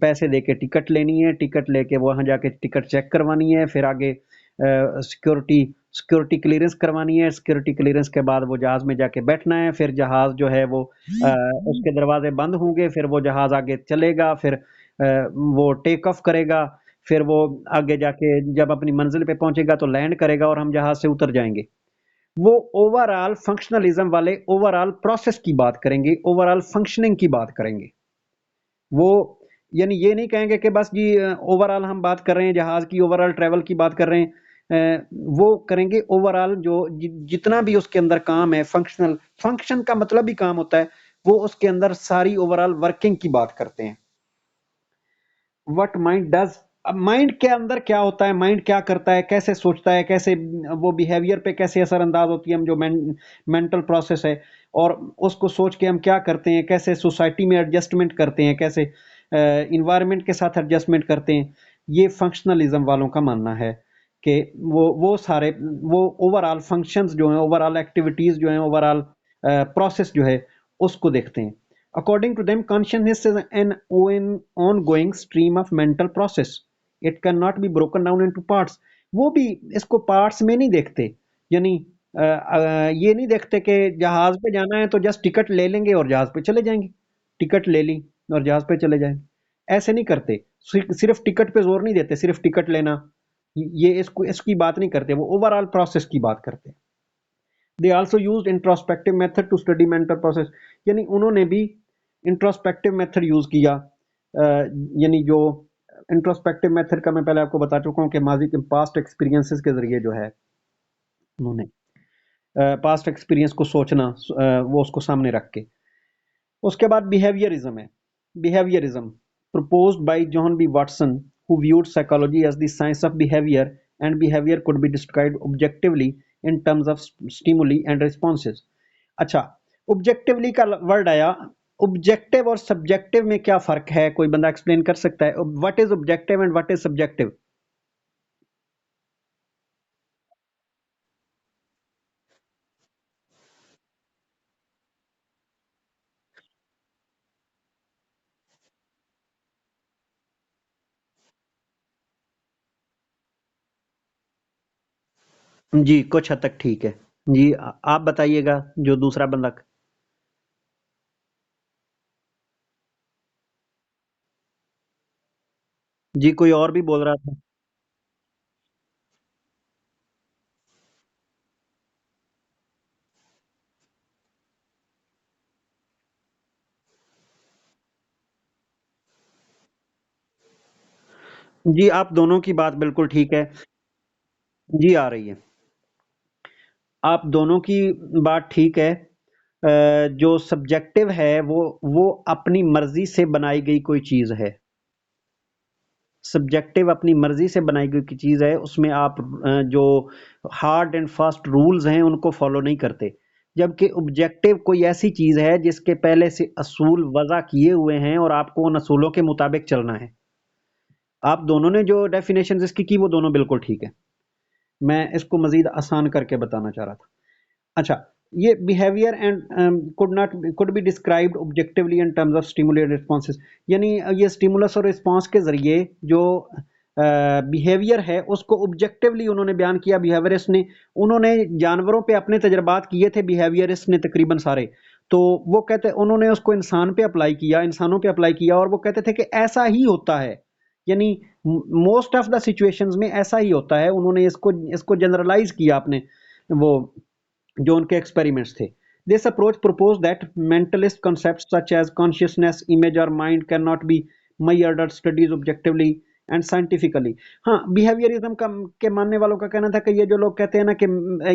पैसे दे के टिकट लेनी है, टिकट लेके वहां जाके टिकट चेक करवानी है, फिर आगे सिक्योरिटी सिक्योरिटी क्लियरेंस करवानी है, सिक्योरिटी क्लियरेंस के बाद वो जहाज में जाके बैठना है, फिर जहाज जो है वो उसके दरवाजे बंद होंगे, फिर वो जहाज आगे चलेगा, फिर वो टेक ऑफ करेगा, फिर वो आगे जाके जब अपनी मंजिल पे पहुंचेगा तो लैंड करेगा और हम जहाज से उतर जाएंगे। वो ओवरऑल फंक्शनलिज्म वाले ओवरऑल प्रोसेस की बात करेंगे, ओवरऑल फंक्शनिंग की बात करेंगे। वो यानी ये नहीं कहेंगे कि बस जी ओवरऑल हम बात कर रहे हैं जहाज की, ओवरऑल ट्रैवल की बात कर रहे हैं। वो करेंगे ओवरऑल जो जितना भी उसके अंदर काम है, फंक्शनल, फंक्शन का मतलब भी काम होता है, वो उसके अंदर सारी ओवरऑल वर्किंग की बात करते हैं। व्हाट माइंड डज, अब माइंड के अंदर क्या होता है, माइंड क्या करता है, कैसे सोचता है, कैसे वो बिहेवियर पे कैसे असरअंदाज होती है, हम जो मेंटल प्रोसेस है, और उसको सोच के हम क्या करते हैं, कैसे सोसाइटी में एडजस्टमेंट करते हैं, कैसे इन्वायरमेंट के साथ एडजस्टमेंट करते हैं। ये फंक्शनलिज्म वालों का मानना है कि वो सारे वो ओवरऑल फंक्शंस जो हैं, ओवरऑल एक्टिविटीज जो हैं, ओवरऑल प्रोसेस जो है उसको देखते हैं। According to them, consciousness is an ongoing stream of mental process. It cannot be broken down into parts. वो भी इसको पार्ट्स में नहीं देखते। यानी ये नहीं देखते कि जहाज पे जाना है तो जस्ट टिकट ले लेंगे और जहाज पे चले जाएंगे, टिकट ले ली और जहाज पे चले जाएंगे। ऐसे नहीं करते। सिर्फ टिकट पे जोर नहीं देते, सिर्फ टिकट लेना, ये इसको इसकी बात नहीं करते, वो ओवरऑल प्रोसेस की बात करते हैं। They also used introspective method to study mental process. यानी उन्होंने भी इंट्रोस्पेक्टिव मेथड यूज किया। यानी जो इंट्रोस्पेक्टिव मेथड का मैं पहले आपको बता चुका हूँ कि माजी के पास्ट एक्सपीरियंसेस के जरिए जो है उन्होंने पास्ट एक्सपीरियंस को सोचना, वो उसको सामने रख के। उसके बाद बिहेवियरिज्म है। Behaviourism proposed by John B. Watson, who viewed psychology as the science of behavior, and behavior could be described objectively in terms of stimuli and responses. अच्छा, ऑब्जेक्टिवली का वर्ड आया। ऑब्जेक्टिव और सब्जेक्टिव में क्या फर्क है, कोई बंदा एक्सप्लेन कर सकता है? What is objective and what is subjective? जी कुछ हद तक ठीक है। जी आप बताइएगा जो दूसरा बंदा। जी कोई और भी बोल रहा था। जी आप दोनों की बात बिल्कुल ठीक है। जी आ रही है। आप दोनों की बात ठीक है। जो सब्जेक्टिव है वो अपनी मर्जी से बनाई गई कोई चीज है। सब्जेक्टिव अपनी मर्जी से बनाई गई की चीज है, उसमें आप जो हार्ड एंड फास्ट रूल्स हैं उनको फॉलो नहीं करते। जबकि ऑब्जेक्टिव कोई ऐसी चीज है जिसके पहले से असूल वजा किए हुए हैं और आपको उन असूलों के मुताबिक चलना है। आप दोनों ने जो डेफिनेशन इसकी की वो दोनों बिल्कुल ठीक है। मैं इसको मजीद आसान करके बताना चाह रहा था। अच्छा, ये behaviour and could be described objectively in terms of stimuli and responses, यानी ये स्टिमुलस और रिस्पॉन्स के जरिए जो बिहेवियर है उसको ऑब्जेक्टिवली उन्होंने बयान किया बिहेवियरिस्ट ने। उन्होंने जानवरों पे अपने तजर्बात किए थे बिहेवियरिस्ट ने तकरीबन सारे, तो वो कहते उन्होंने उसको इंसान पे अप्लाई किया, इंसानों पे अप्लाई किया, और वो कहते थे कि ऐसा ही होता है, यानी मोस्ट ऑफ द सिचुएशंस में ऐसा ही होता है। उन्होंने इसको इसको जनरलाइज किया अपने वो जो उनके एक्सपेरिमेंट्स थे। This approach propose that mentalist concept such as consciousness, image और mind can not be measured or studies objectively and scientifically. हाँ, बिहेवियरिज्म का के मानने वालों का कहना था कि ये जो लोग कहते हैं ना कि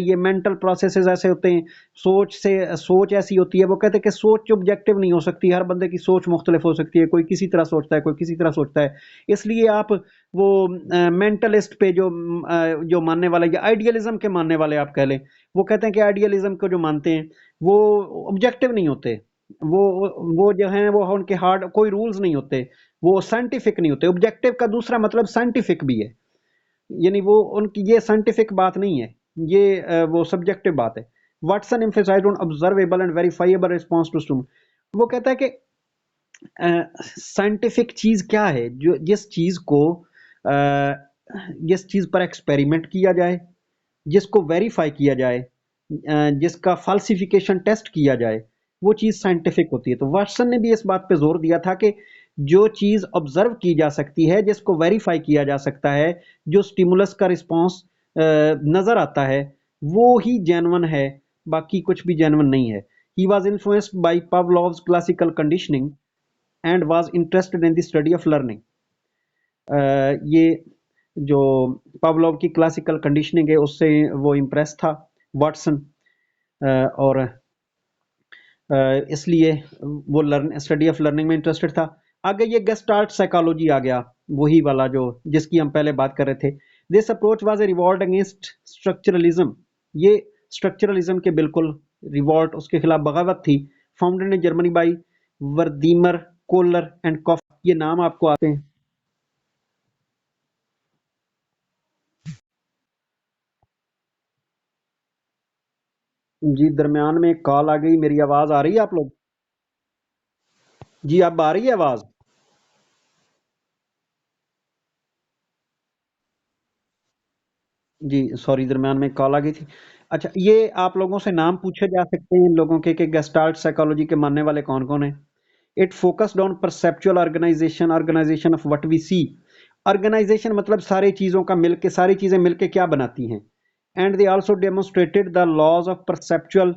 ये मेंटल प्रोसेसेस ऐसे होते हैं, सोच ऐसी होती है, वो कहते हैं कि सोच ऑब्जेक्टिव नहीं हो सकती, हर बंदे की सोच मुख्तलिफ हो सकती है, कोई किसी तरह सोचता है, कोई किसी तरह सोचता है। इसलिए आप वो मेंटलिस्ट पे जो मानने वाले या आइडियलिज्म के मानने वाले आप कह लें, वो कहते हैं कि आइडियलिज्म को जो मानते हैं वो ऑब्जेक्टिव नहीं होते, वो वो जो हैं वो उनके हार्ड कोई रूल्स नहीं होते, वो साइंटिफिक नहीं होते। ऑब्जेक्टिव का दूसरा मतलब साइंटिफिक भी है, यानी वो उनकी ये साइंटिफिक बात नहीं है, ये वो सब्जेक्टिव बात है। Watson emphasised on observable and verifiable response to stimulus. वो कहता है कि साइंटिफिक चीज क्या है, जो जिस चीज पर एक्सपेरिमेंट किया जाए, जिसको वेरीफाई किया जाए, जिसका फाल्सिफिकेशन टेस्ट किया जाए, वो चीज साइंटिफिक होती है। तो वाटसन ने भी इस बात पे जोर दिया था कि जो चीज ऑब्जर्व की जा सकती है, जिसको वेरीफाई किया जा सकता है, जो स्टिमुलस का रिस्पॉन्स नजर आता है, वो ही जेन्युइन है, बाकी कुछ भी जेन्युइन नहीं है। He was influenced by Pavlov's classical conditioning and was interested in the study of learning. ये जो पावलोव की क्लासिकल कंडीशनिंग है उससे वो इम्प्रेस था वाटसन, और इसलिए वो लर्न स्टडी ऑफ लर्निंग में इंटरेस्टेड था। आगे ये गेस्टाल्ट साइकोलॉजी आ गया, वही वाला जो जिसकी हम पहले बात कर रहे थे। This approach was a revolt against structuralism. ये स्ट्रक्चरलिज्म के बिल्कुल रिवॉल्ट, उसके खिलाफ बगावत थी। Founded in Germany by Wertheimer Kohler and Koffka. ये नाम आपको आते हैं? जी, दरमियान में एक कॉल आ गई, मेरी आवाज आ रही है आप लोग? जी, अब आ रही है आवाज? जी, सॉरी, दरमियान में कॉल आ गई थी। अच्छा, ये आप लोगों से नाम पूछे जा सकते हैं इन लोगों के कि गेस्टाल्ट साइकोलॉजी के मानने वाले कौन कौन हैं। It focused on perceptual organisation, organisation of what we see. Organisation मतलब सारी चीजों का मिलके, सारी चीजें मिलके क्या बनाती हैं। And they also demonstrated the laws of perceptual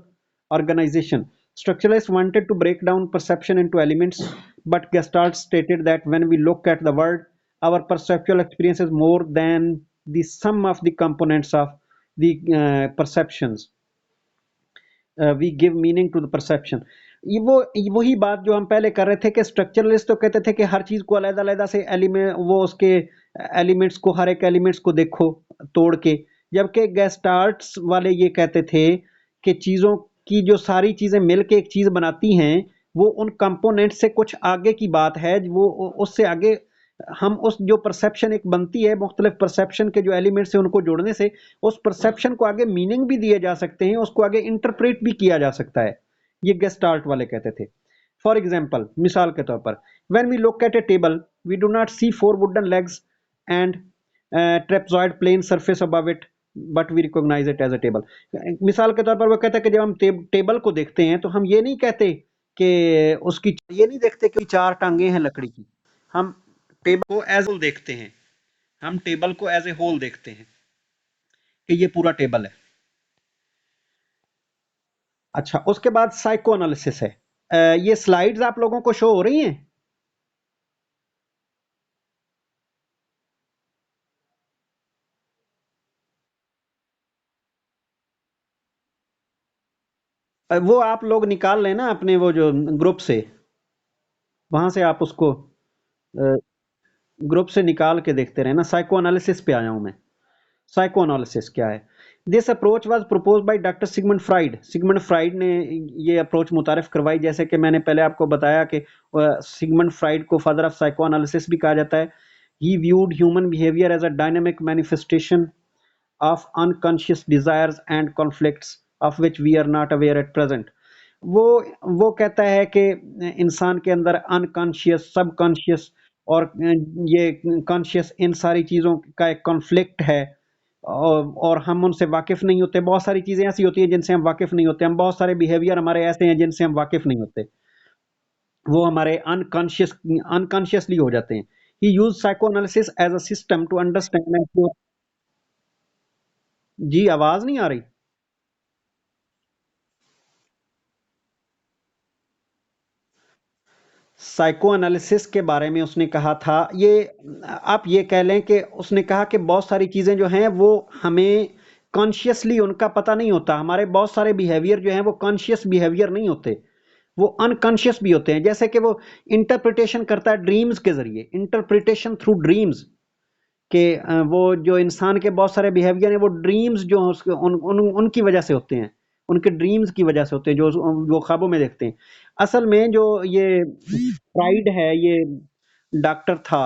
organization. Structuralists wanted to break down perception into elements, but Gestalt stated that when we look at the world, our perceptual experience is more than the sum of the components of the perceptions. We give meaning to the perception. ये वो वही बात जो हम पहले कर रहे थे कि स्ट्रक्चरलिस्ट तो कहते थे कि हर चीज को अलग अलग से एलिमेंट, वो उसके एलिमेंट्स को, हर एक एलिमेंट्स को देखो तोड़ के। जबकि गेस्टार्ट्स वाले ये कहते थे कि चीजों की जो सारी चीजें मिलके एक चीज बनाती हैं, वो उन कंपोनेंट से कुछ आगे की बात है, वो उससे आगे हम उस जो परसेप्शन एक बनती है, मुख्तलिफ परसेप्शन के जो एलिमेंट्स हैं उनको जोड़ने से उस परसेप्शन को आगे मीनिंग भी दिए जा सकते हैं, उसको आगे इंटरप्रेट भी किया जा सकता है। ये गेस्टाल्ट वाले कहते थे। फॉर एग्जाम्पल, मिसाल के तौर पर, when we look at a table we do not see four wooden legs and trapezoid plane surface above it, but we recognise it as a table. मिसाल के तौर पर वो कहता है कि जब हम टेबल को देखते हैं तो हम ये नहीं कहते कि उसकी, ये नहीं देखते कि चार टांगे हैं लकड़ी की। हम टेबल को एज होल देखते हैं, हम टेबल को एज ए होल देखते हैं कि ये पूरा टेबल है। अच्छा, उसके बाद साइको एनालिसिस है। ये स्लाइड्स आप लोगों को शो हो रही हैं? वो आप लोग निकाल लें ना अपने वो जो ग्रुप से, वहां से आप उसको ग्रुप से निकाल के देखते रहे ना, साइको एनालिसिस पे आया हूं मैं। साइको एनालिसिस क्या है? This approach was propose by doctor Sigmund Freud. Sigmund Freud ने ये अप्रोच मुतारिफ करवाई, जैसे कि मैंने पहले आपको बताया कि सिगमंड फ्राइड को फादर ऑफ साइको एनालिसिस भी कहा जाता है। He viewed human behaviour as a dynamic manifestation of unconscious desires and conflicts of which we are not aware at present। वो वो कहता है कि इंसान के अंदर अनकॉन्शियस, सबकॉन्शियस और ये कॉन्शियस, इन सारी चीज़ों का एक कॉन्फ्लिक्ट है, और हम उनसे वाकिफ नहीं होते। बहुत सारी चीज़ें ऐसी होती हैं जिनसे हम वाकिफ नहीं होते, हम बहुत सारे बिहेवियर हमारे ऐसे हैं जिनसे हम वाकिफ नहीं होते, वो हमारे अनकॉन्शियसली हो जाते हैं। He use psychoanalysis as a system to understand and. जी आवाज नहीं आ रही? साइको एनालिसिस के बारे में उसने कहा था ये, आप ये कह लें कि उसने कहा कि बहुत सारी चीज़ें जो हैं वो हमें कॉन्शियसली उनका पता नहीं होता। हमारे बहुत सारे बिहेवियर जो हैं वो कॉन्शियस बिहेवियर नहीं होते, वो अनकॉन्शियस भी होते हैं। जैसे कि वो इंटरप्रिटेशन करता है ड्रीम्स के जरिए, इंटरप्रिटेशन थ्रू ड्रीम्स, कि वो जो इंसान के बहुत सारे बिहेवियर हैं वो ड्रीम्स जो हैं उनकी वजह से होते हैं, उनके ड्रीम्स की वजह से होते हैं, जो वो ख्वाबों में देखते हैं। असल में जो ये फ्राइड है, ये डॉक्टर था,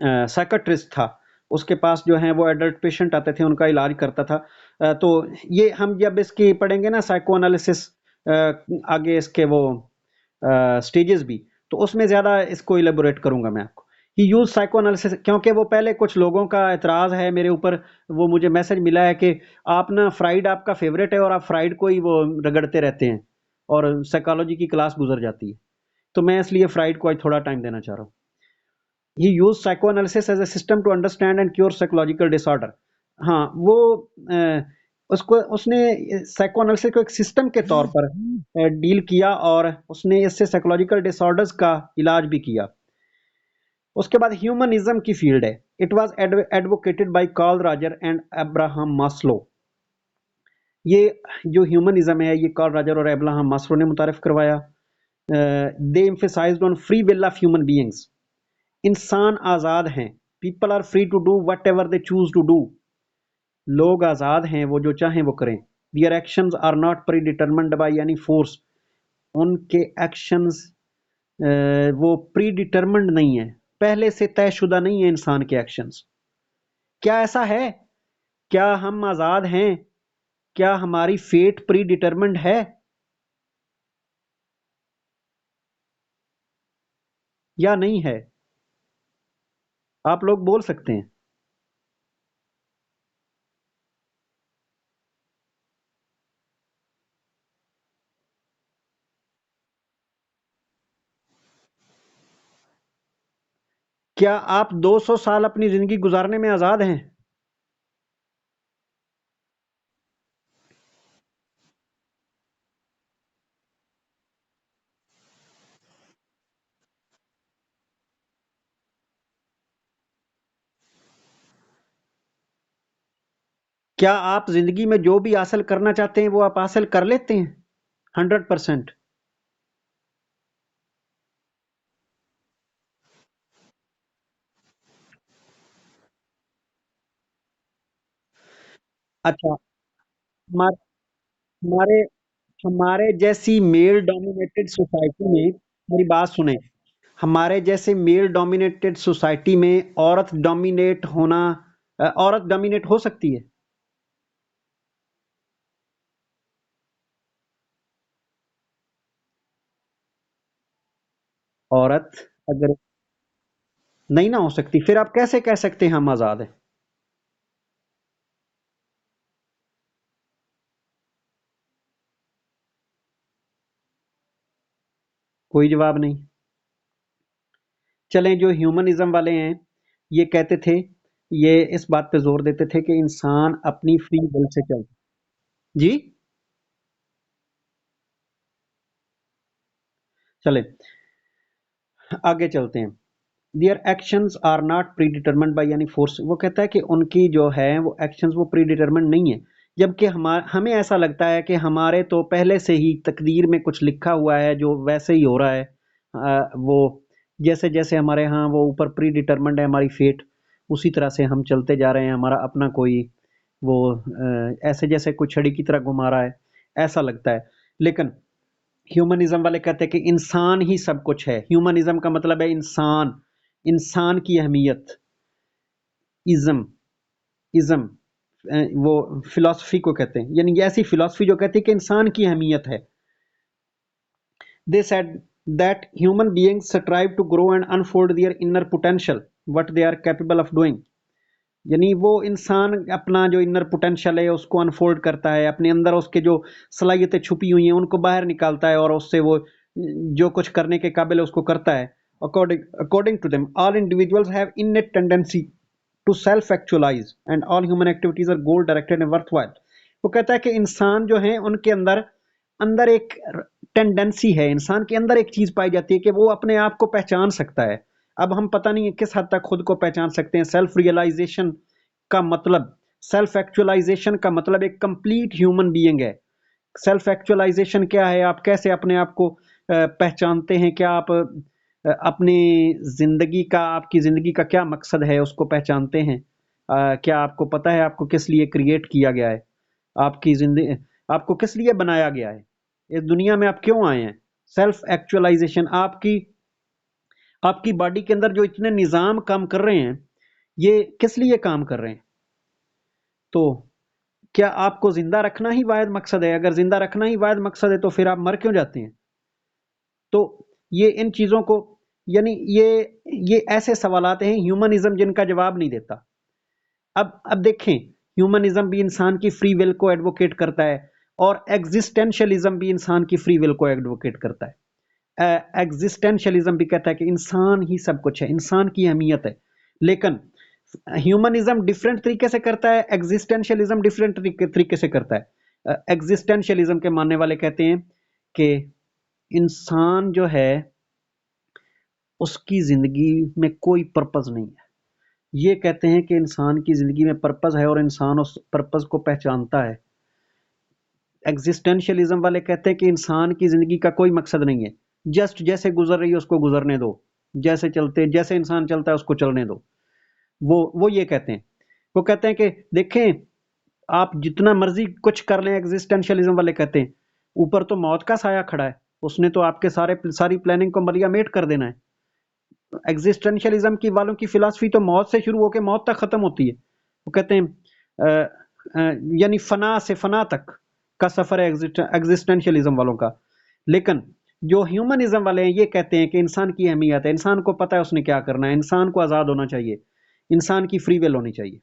साइकाट्रिस्ट था। उसके पास जो है वो एडल्ट पेशेंट आते थे, उनका इलाज करता था। तो ये हम जब इसकी पढ़ेंगे ना साइको एनालिसिस, आगे इसके वो स्टेजेस भी, तो उसमें ज़्यादा इसको इलेबोरेट करूंगा मैं आपको। ही यूज साइको एनालिसिस क्योंकि वो पहले कुछ लोगों का एतराज़ है मेरे ऊपर, वो मुझे मैसेज मिला है कि आप ना फ्राइड आपका फेवरेट है और आप फ्राइड को ही वो रगड़ते रहते हैं और साइकोलॉजी की क्लास गुजर जाती है। तो मैं इसलिए फ्राइड को आज थोड़ा टाइम देना चाह रहा हूँ। He use psychoanalysis as a system to understand and cure psychological disorder. हाँ, वो उसको उसने साइकोएनालिसिस को एक सिस्टम के तौर पर डील किया और उसने इससे साइकोलॉजिकल डिसऑर्डर्स का इलाज भी किया। उसके बाद ह्यूमनिज्म की फील्ड है। It was advocated by Carl Roger and Abraham Maslow. ये जो ह्यूमनिज्म है ये कार्ल रॉजर और अब्राहम मास्लो ने मुतारिफ करवाया। They emphasised on free will of human beings. इंसान आज़ाद हैं, people are free to do whatever they choose to do. लोग आज़ाद हैं, वो जो चाहें वो करें। Their actions are not predetermined by any force. उनके एक्शंस वो प्री डिटरमिन्ड नहीं है, पहले से तयशुदा नहीं है इंसान के एक्शंस। क्या ऐसा है? क्या हम आज़ाद हैं? क्या हमारी फेट प्री डिटरमिन्ड है या नहीं है? आप लोग बोल सकते हैं। क्या आप 200 साल अपनी जिंदगी गुजारने में आज़ाद हैं? क्या आप जिंदगी में जो भी हासिल करना चाहते हैं वो आप हासिल कर लेते हैं 100%? अच्छा, हमारे हमारे हमारे जैसी मेल डोमिनेटेड सोसाइटी में, मेरी बात सुने, हमारे जैसे मेल डोमिनेटेड सोसाइटी में औरत डोमिनेट होना, औरत डोमिनेट हो सकती है? औरत अगर नहीं ना हो सकती, फिर आप कैसे कह सकते हैं हम आजाद हैं? कोई जवाब नहीं। चलें, जो ह्यूमनिज्म वाले हैं ये कहते थे, ये इस बात पे जोर देते थे कि इंसान अपनी फ्री विल से चल। जी, चले आगे चलते हैं। Their actions are not predetermined by any force. वो कहता है कि उनकी जो है वो एक्शंस वो प्री डिटरमिन्ड नहीं है, जबकि हमें ऐसा लगता है कि हमारे तो पहले से ही तकदीर में कुछ लिखा हुआ है जो वैसे ही हो रहा है। वो जैसे जैसे हमारे यहाँ वो ऊपर प्री डिटरमिन्ड है हमारी फेट, उसी तरह से हम चलते जा रहे हैं, हमारा अपना कोई वो ऐसे जैसे कोई छड़ी की तरह घुमा रहा है, ऐसा लगता है। लेकिन ह्यूमनिज्म वाले कहते हैं कि इंसान ही सब कुछ है। ह्यूमनिज्म का मतलब है इंसान, इंसान की अहमियत। इज्म, इज्म वो फिलॉसफी को कहते हैं, यानी ऐसी फिलॉसफी जो कहती है कि इंसान की अहमियत है। They said that human beings strive to grow and unfold their inner potential, what they are capable of doing. यानी वो इंसान अपना जो इनर पोटेंशियल है उसको अनफोल्ड करता है, अपने अंदर उसके जो सलाहियतें छुपी हुई हैं उनको बाहर निकालता है और उससे वो जो कुछ करने के काबिल है उसको करता है। According to them all individuals have innate tendency to self actualise and all human activities are goal directed and worthwhile. वो कहता है कि इंसान जो है उनके अंदर अंदर एक टेंडेंसी है, इंसान के अंदर एक चीज पाई जाती है कि वो अपने आप को पहचान सकता है। अब हम पता नहीं किस हद तक खुद को पहचान सकते हैं। सेल्फ रियलाइजेशन का मतलब, सेल्फ एक्चुअलाइजेशन का मतलब एक कंप्लीट ह्यूमन बीइंग है। सेल्फ एक्चुअलाइजेशन क्या है? आप कैसे अपने आप को पहचानते हैं? क्या आप अपनी जिंदगी का, आपकी जिंदगी का क्या मकसद है उसको पहचानते हैं? क्या आपको पता है आपको किस लिए क्रिएट किया गया है? आपकी जिंदगी, आपको किस लिए बनाया गया है? इस दुनिया में आप क्यों आए हैं? सेल्फ एक्चुअलाइजेशन, आपकी आपकी बॉडी के अंदर जो इतने निजाम काम कर रहे हैं, ये किस लिए काम कर रहे हैं? तो क्या आपको जिंदा रखना ही वाहिद मकसद है? अगर जिंदा रखना ही वाहिद मकसद है तो फिर आप मर क्यों जाते हैं? तो ये इन चीजों को, यानी ये ऐसे सवालात हैं ह्यूमनिज्म जिनका जवाब नहीं देता। अब देखें, ह्यूमनिज्म भी इंसान की फ्री विल को एडवोकेट करता है और एग्जिस्टेंशियलिज्म भी इंसान की फ्री विल को एडवोकेट करता है। एग्जिस्टेंशियलिज्म भी कहता है कि इंसान ही सब कुछ है, इंसान की अहमियत है। लेकिन ह्यूमनिज्म डिफरेंट तरीके से करता है, एग्जिस्टेंशियलिज्म डिफरेंट तरीके से करता है। एग्जिस्टेंशियलिज्म के मानने वाले कहते हैं कि इंसान जो है उसकी जिंदगी में कोई पर्पस नहीं है। ये कहते हैं कि इंसान की जिंदगी में पर्पस है और इंसान उस पर्पस को पहचानता है। एग्जिस्टेंशियलिज्म वाले कहते हैं कि इंसान की जिंदगी का कोई मकसद नहीं है, जस्ट जैसे गुजर रही है उसको गुजरने दो, जैसे इंसान चलता है उसको चलने दो। वो ये कहते हैं। वो कहते हैं कि देखें, आप जितना मर्जी कुछ कर लें, एग्जिस्टेंशियलिज्म वाले कहते हैं ऊपर तो मौत का साया खड़ा है, उसने तो आपके सारी प्लानिंग को मलिया मेट कर देना है। एग्जिस्टेंशियलिज्म की वालों की फिलॉसफी तो मौत से शुरू होकर मौत तक खत्म होती है। वो कहते हैं यानी फना से फना तक का सफर है एग्जिस्टेंशियलिज्म वालों का। लेकिन जो ह्यूमनिज्म वाले हैं ये कहते हैं कि इंसान की अहमियत है, इंसान को पता है उसने क्या करना है, इंसान को आजाद होना चाहिए, इंसान की फ्री विल होनी चाहिए।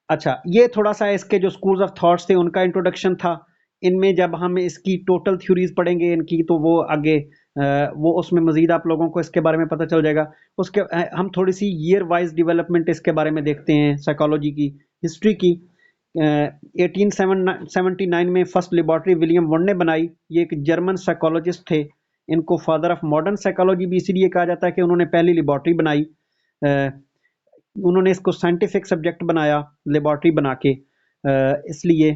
अच्छा, ये थोड़ा सा इसके जो स्कूल्स ऑफ थॉट्स थे उनका इंट्रोडक्शन था। इनमें जब हम इसकी टोटल थ्योरीज पढ़ेंगे इनकी, तो वो आगे वो उसमें मजीद आप लोगों को इसके बारे में पता चल जाएगा। उसके हम थोड़ी सी ईयर वाइज डेवलपमेंट इसके बारे में देखते हैं, साइकोलॉजी की हिस्ट्री की। 1879 में फर्स्ट लेबॉर्ट्री विलियम वोन ने बनाई। ये एक जर्मन साइकोलॉजिस्ट थे। इनको फादर ऑफ मॉडर्न साइकोलॉजी भी इसीलिए कहा जाता है कि उन्होंने पहली लेबॉर्ट्री बनाई। उन्होंने इसको साइंटिफिक सब्जेक्ट बनाया लेबॉर्ट्री बना के, इसलिए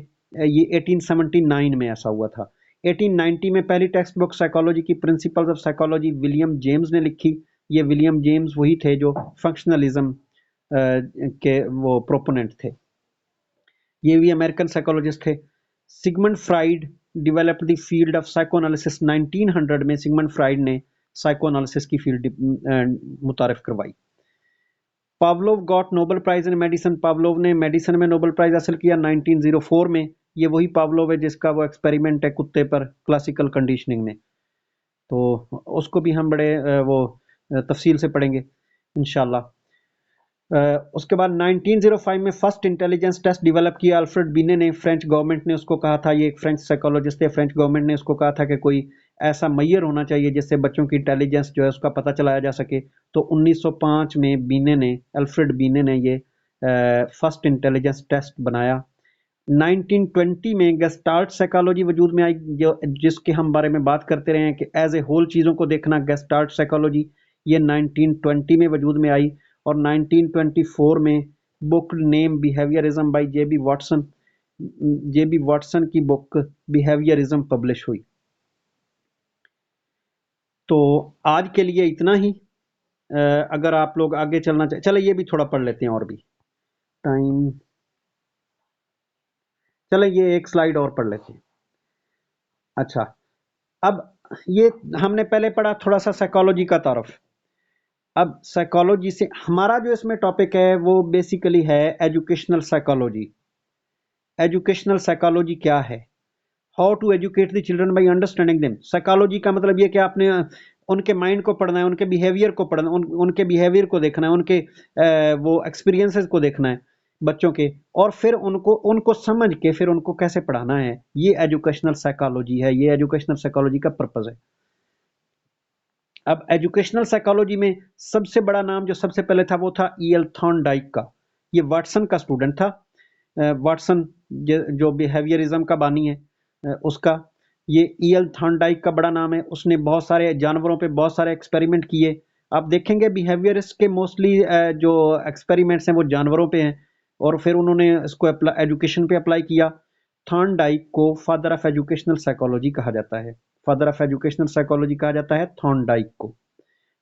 ये 1879 में ऐसा हुआ था। 1890 में पहली टेक्स्ट बुक साइकोलॉजी की principles of psychology William James ने लिखी। ये विलियम जेम्स वही थे जो फंक्शनलिज्म के वो प्रोपोनेंट थे। ये भी अमेरिकन साइकोलॉजिस्ट थे। Sigmund Freud developed the field of psychoanalysis. 1900 में सिगमंड फ्राइड ने साइकोएनालिसिस की फील्ड मुतारिफ करवाई। Pavlov got Nobel prize in medicine. Pavlov ने मेडिसिन में नोबेल प्राइज हासिल किया 1904 में। ये वही पावलोव है जिसका वो एक्सपेरिमेंट है कुत्ते पर क्लासिकल कंडीशनिंग में, तो उसको भी हम बड़े वो तफसील से पढ़ेंगे इंशाल्लाह। उसके बाद 1905 में फर्स्ट इंटेलिजेंस टेस्ट डेवलप किया अल्फ्रेड बीने ने। फ्रेंच गवर्नमेंट ने उसको कहा था, ये एक फ्रेंच साइकोलॉजिस्ट थे, फ्रेंच गवर्नमेंट ने उसको कहा था कि कोई ऐसा मैयर होना चाहिए जिससे बच्चों की इंटेलिजेंस जो है उसका पता चलाया जा सके। तो 1905 में बीने ने, अल्फ्रेड बीने ने ये फर्स्ट इंटेलिजेंस टेस्ट बनाया। 1920 में गेस्टाल्ट साइकोलॉजी वजूद में आई, जो जिसके हम बारे में बात करते रहे हैं कि एज ए होल चीज़ों को देखना, गेस्टाल्ट साइकोलॉजी, ये 1920 में वजूद में आई। और 1924 में book name behaviourism by J B Watson की बुक बिहेवियरिज्म पब्लिश हुई। तो आज के लिए इतना ही। अगर आप लोग आगे चलना चले ये भी थोड़ा पढ़ लेते हैं और भी टाइम। चले ये एक स्लाइड और पढ़ लेते हैं। अच्छा, अब ये हमने पहले पढ़ा थोड़ा सा साइकोलॉजी का तारुफ। अब साइकोलॉजी से हमारा जो इसमें टॉपिक है वो बेसिकली है एजुकेशनल साइकोलॉजी। एजुकेशनल साइकोलॉजी क्या है? How to educate the children by understanding them. Psychology का मतलब ये कि आपने उनके माइंड को पढ़ना है, उनके बिहेवियर को पढ़ना, उनके बिहेवियर को देखना है, उनके वो एक्सपीरियंसेस को देखना है बच्चों के, और फिर उनको उनको समझ के फिर उनको कैसे पढ़ाना है। ये एजुकेशनल साइकोलॉजी है, ये एजुकेशनल साइकोलॉजी का पर्पज है। अब एजुकेशनल साइकोलॉजी में सबसे बड़ा नाम जो सबसे पहले था वो था E.L. थॉर्नडाइक का। ये वाटसन का स्टूडेंट था। वाटसन जो बिहेवियरिज्म का बानी है उसका ये E.L. थॉर्नडाइक का बड़ा नाम है। उसने बहुत सारे जानवरों पे बहुत सारे एक्सपेरिमेंट किए। आप देखेंगे बिहेवियरिस्ट के मोस्टली जो एक्सपेरिमेंट्स हैं वो जानवरों पे हैं, और फिर उन्होंने इसको एजुकेशन पे अप्लाई किया। थॉर्नडाइक को फादर ऑफ एजुकेशनल साइकोलॉजी कहा जाता है। फादर ऑफ एजुकेशनल साइकोलॉजी कहा जाता है थॉर्नडाइक को।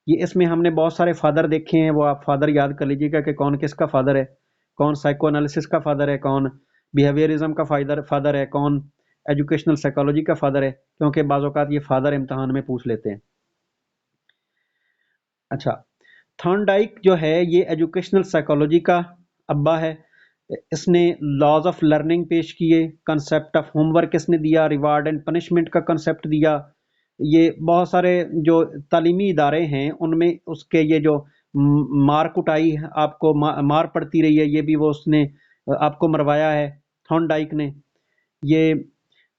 ये इसमें हमने बहुत सारे फादर देखे हैं, वो आप फादर याद कर लीजिएगा कि कौन किसका फादर है, कौन साइको एनालिसिस का फादर है, कौन बिहेवियरिज्म का फादर है, कौन एजुकेशनल साइकोलॉजी का फादर है, क्योंकि बाज़ औक़ात ये फादर इम्तहान में पूछ लेते हैं। अच्छा, थॉर्नडाइक जो है ये एजुकेशनल साइकोलॉजी का अब्बा है। इसने लॉज ऑफ लर्निंग पेश किए, कंसेप्ट ऑफ होमवर्क इसने दिया, रिवार्ड एंड पनिशमेंट का कंसेप्ट दिया। ये बहुत सारे जो तालीमी इदारे हैं उनमें उसके ये जो मार कुटाई आपको मार पड़ती रही है, ये भी वो उसने आपको मरवाया है थॉर्नडाइक ने। ये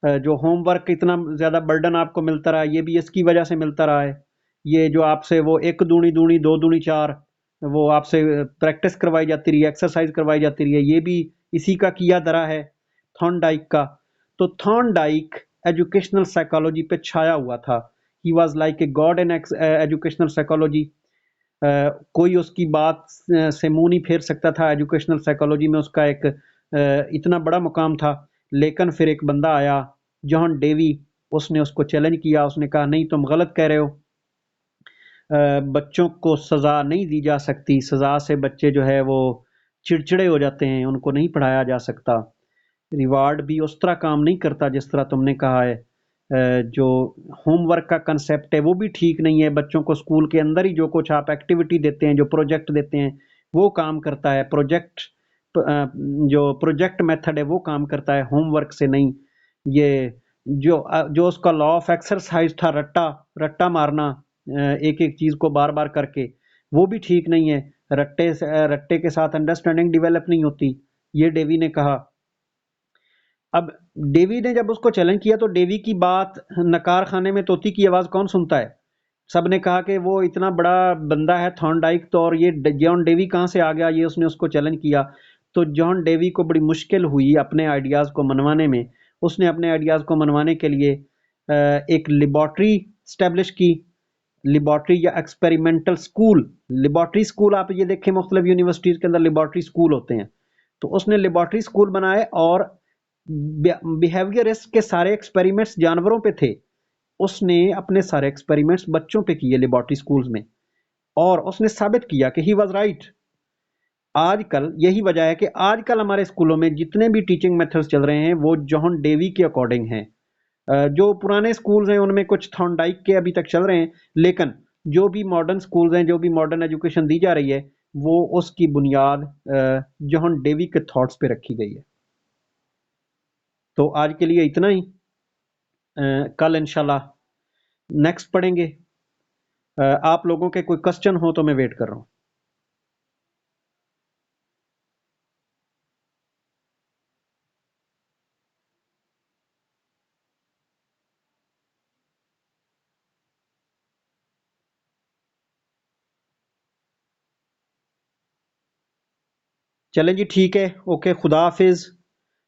जो होमवर्क इतना ज़्यादा बर्डन आपको मिलता रहा ये भी इसकी वजह से मिलता रहा है। ये जो आपसे वो एक दूनी दूनी दो दूनी चार वो आपसे प्रैक्टिस करवाई जाती रही है, एक्सरसाइज करवाई जाती रही है, ये भी इसी का किया धरा है थॉर्नडाइक का। तो थॉर्नडाइक एजुकेशनल साइकोलॉजी पे छाया हुआ था। He was like a god in educational psychology. कोई उसकी बात से मुंह नहीं फेर सकता था। एजुकेशनल साइकोलॉजी में उसका एक इतना बड़ा मुकाम था। लेकिन फिर एक बंदा आया जॉन डेवी, उसने उसको चैलेंज किया। उसने कहा नहीं तुम गलत कह रहे हो, बच्चों को सज़ा नहीं दी जा सकती, सज़ा से बच्चे जो है वो चिड़चिड़े हो जाते हैं, उनको नहीं पढ़ाया जा सकता। रिवार्ड भी उस तरह काम नहीं करता जिस तरह तुमने कहा है। जो होमवर्क का कंसेप्ट है वो भी ठीक नहीं है। बच्चों को स्कूल के अंदर ही जो कुछ आप एक्टिविटी देते हैं, जो प्रोजेक्ट देते हैं वो काम करता है। जो प्रोजेक्ट मेथड है वो काम करता है, होमवर्क से नहीं। ये जो जो उसका लॉ ऑफ एक्सरसाइज था, रट्टा रट्टा मारना एक एक चीज को बार बार करके, वो भी ठीक नहीं है। रट्टे के साथ अंडरस्टैंडिंग डेवलप नहीं होती, ये डेवी ने कहा। अब डेवी ने जब उसको चैलेंज किया तो डेवी की बात नकार खाने में तोती की आवाज कौन सुनता है। सबने कहा कि वो इतना बड़ा बंदा है थॉर्नडाइक, तो और ये जॉन डेवी कहाँ से आ गया, ये उसने उसको चैलेंज किया। तो जॉन डेवी को बड़ी मुश्किल हुई अपने आइडियाज़ को मनवाने में। उसने अपने आइडियाज़ को मनवाने के लिए एक लेबॉर्ट्री स्टैब्लिश की। लेबॉर्ट्री या एक्सपेरिमेंटल स्कूल। लेबॉर्ट्री स्कूल आप ये देखें मुख्तलिफ यूनिवर्सिटीज़ के अंदर लेबॉर्ट्री स्कूल होते हैं। तो उसने लेबॉर्ट्री स्कूल बनाए और बिहेवियरिस्ट के सारे एक्सपेरिमेंट्स जानवरों पे थे। उसने अपने सारे एक्सपेरिमेंट्स बच्चों पे किए लेबॉर्ट्री स्कूल्स में, और उसने साबित किया कि ही वाज राइट। आजकल यही वजह है कि आजकल हमारे स्कूलों में जितने भी टीचिंग मेथड्स चल रहे हैं वो जॉन डेवी के अकॉर्डिंग हैं। जो पुराने स्कूल्स हैं उनमें कुछ थॉर्नडाइक के अभी तक चल रहे हैं, लेकिन जो भी मॉडर्न स्कूल्स हैं, जो भी मॉडर्न एजुकेशन दी जा रही है, वो उसकी बुनियाद जॉन डेवी के थॉट्स पे रखी गई है। तो आज के लिए इतना ही। कल इंशाल्लाह नेक्स्ट पढ़ेंगे। आप लोगों के कोई क्वेश्चन हो तो मैं वेट कर रहा हूँ। चलें जी, ठीक है, ओके, खुदा हाफिज।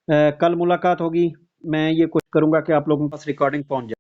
कल मुलाकात होगी। मैं ये कोशिश करूंगा कि आप लोगों के पास रिकॉर्डिंग पहुंच जाए।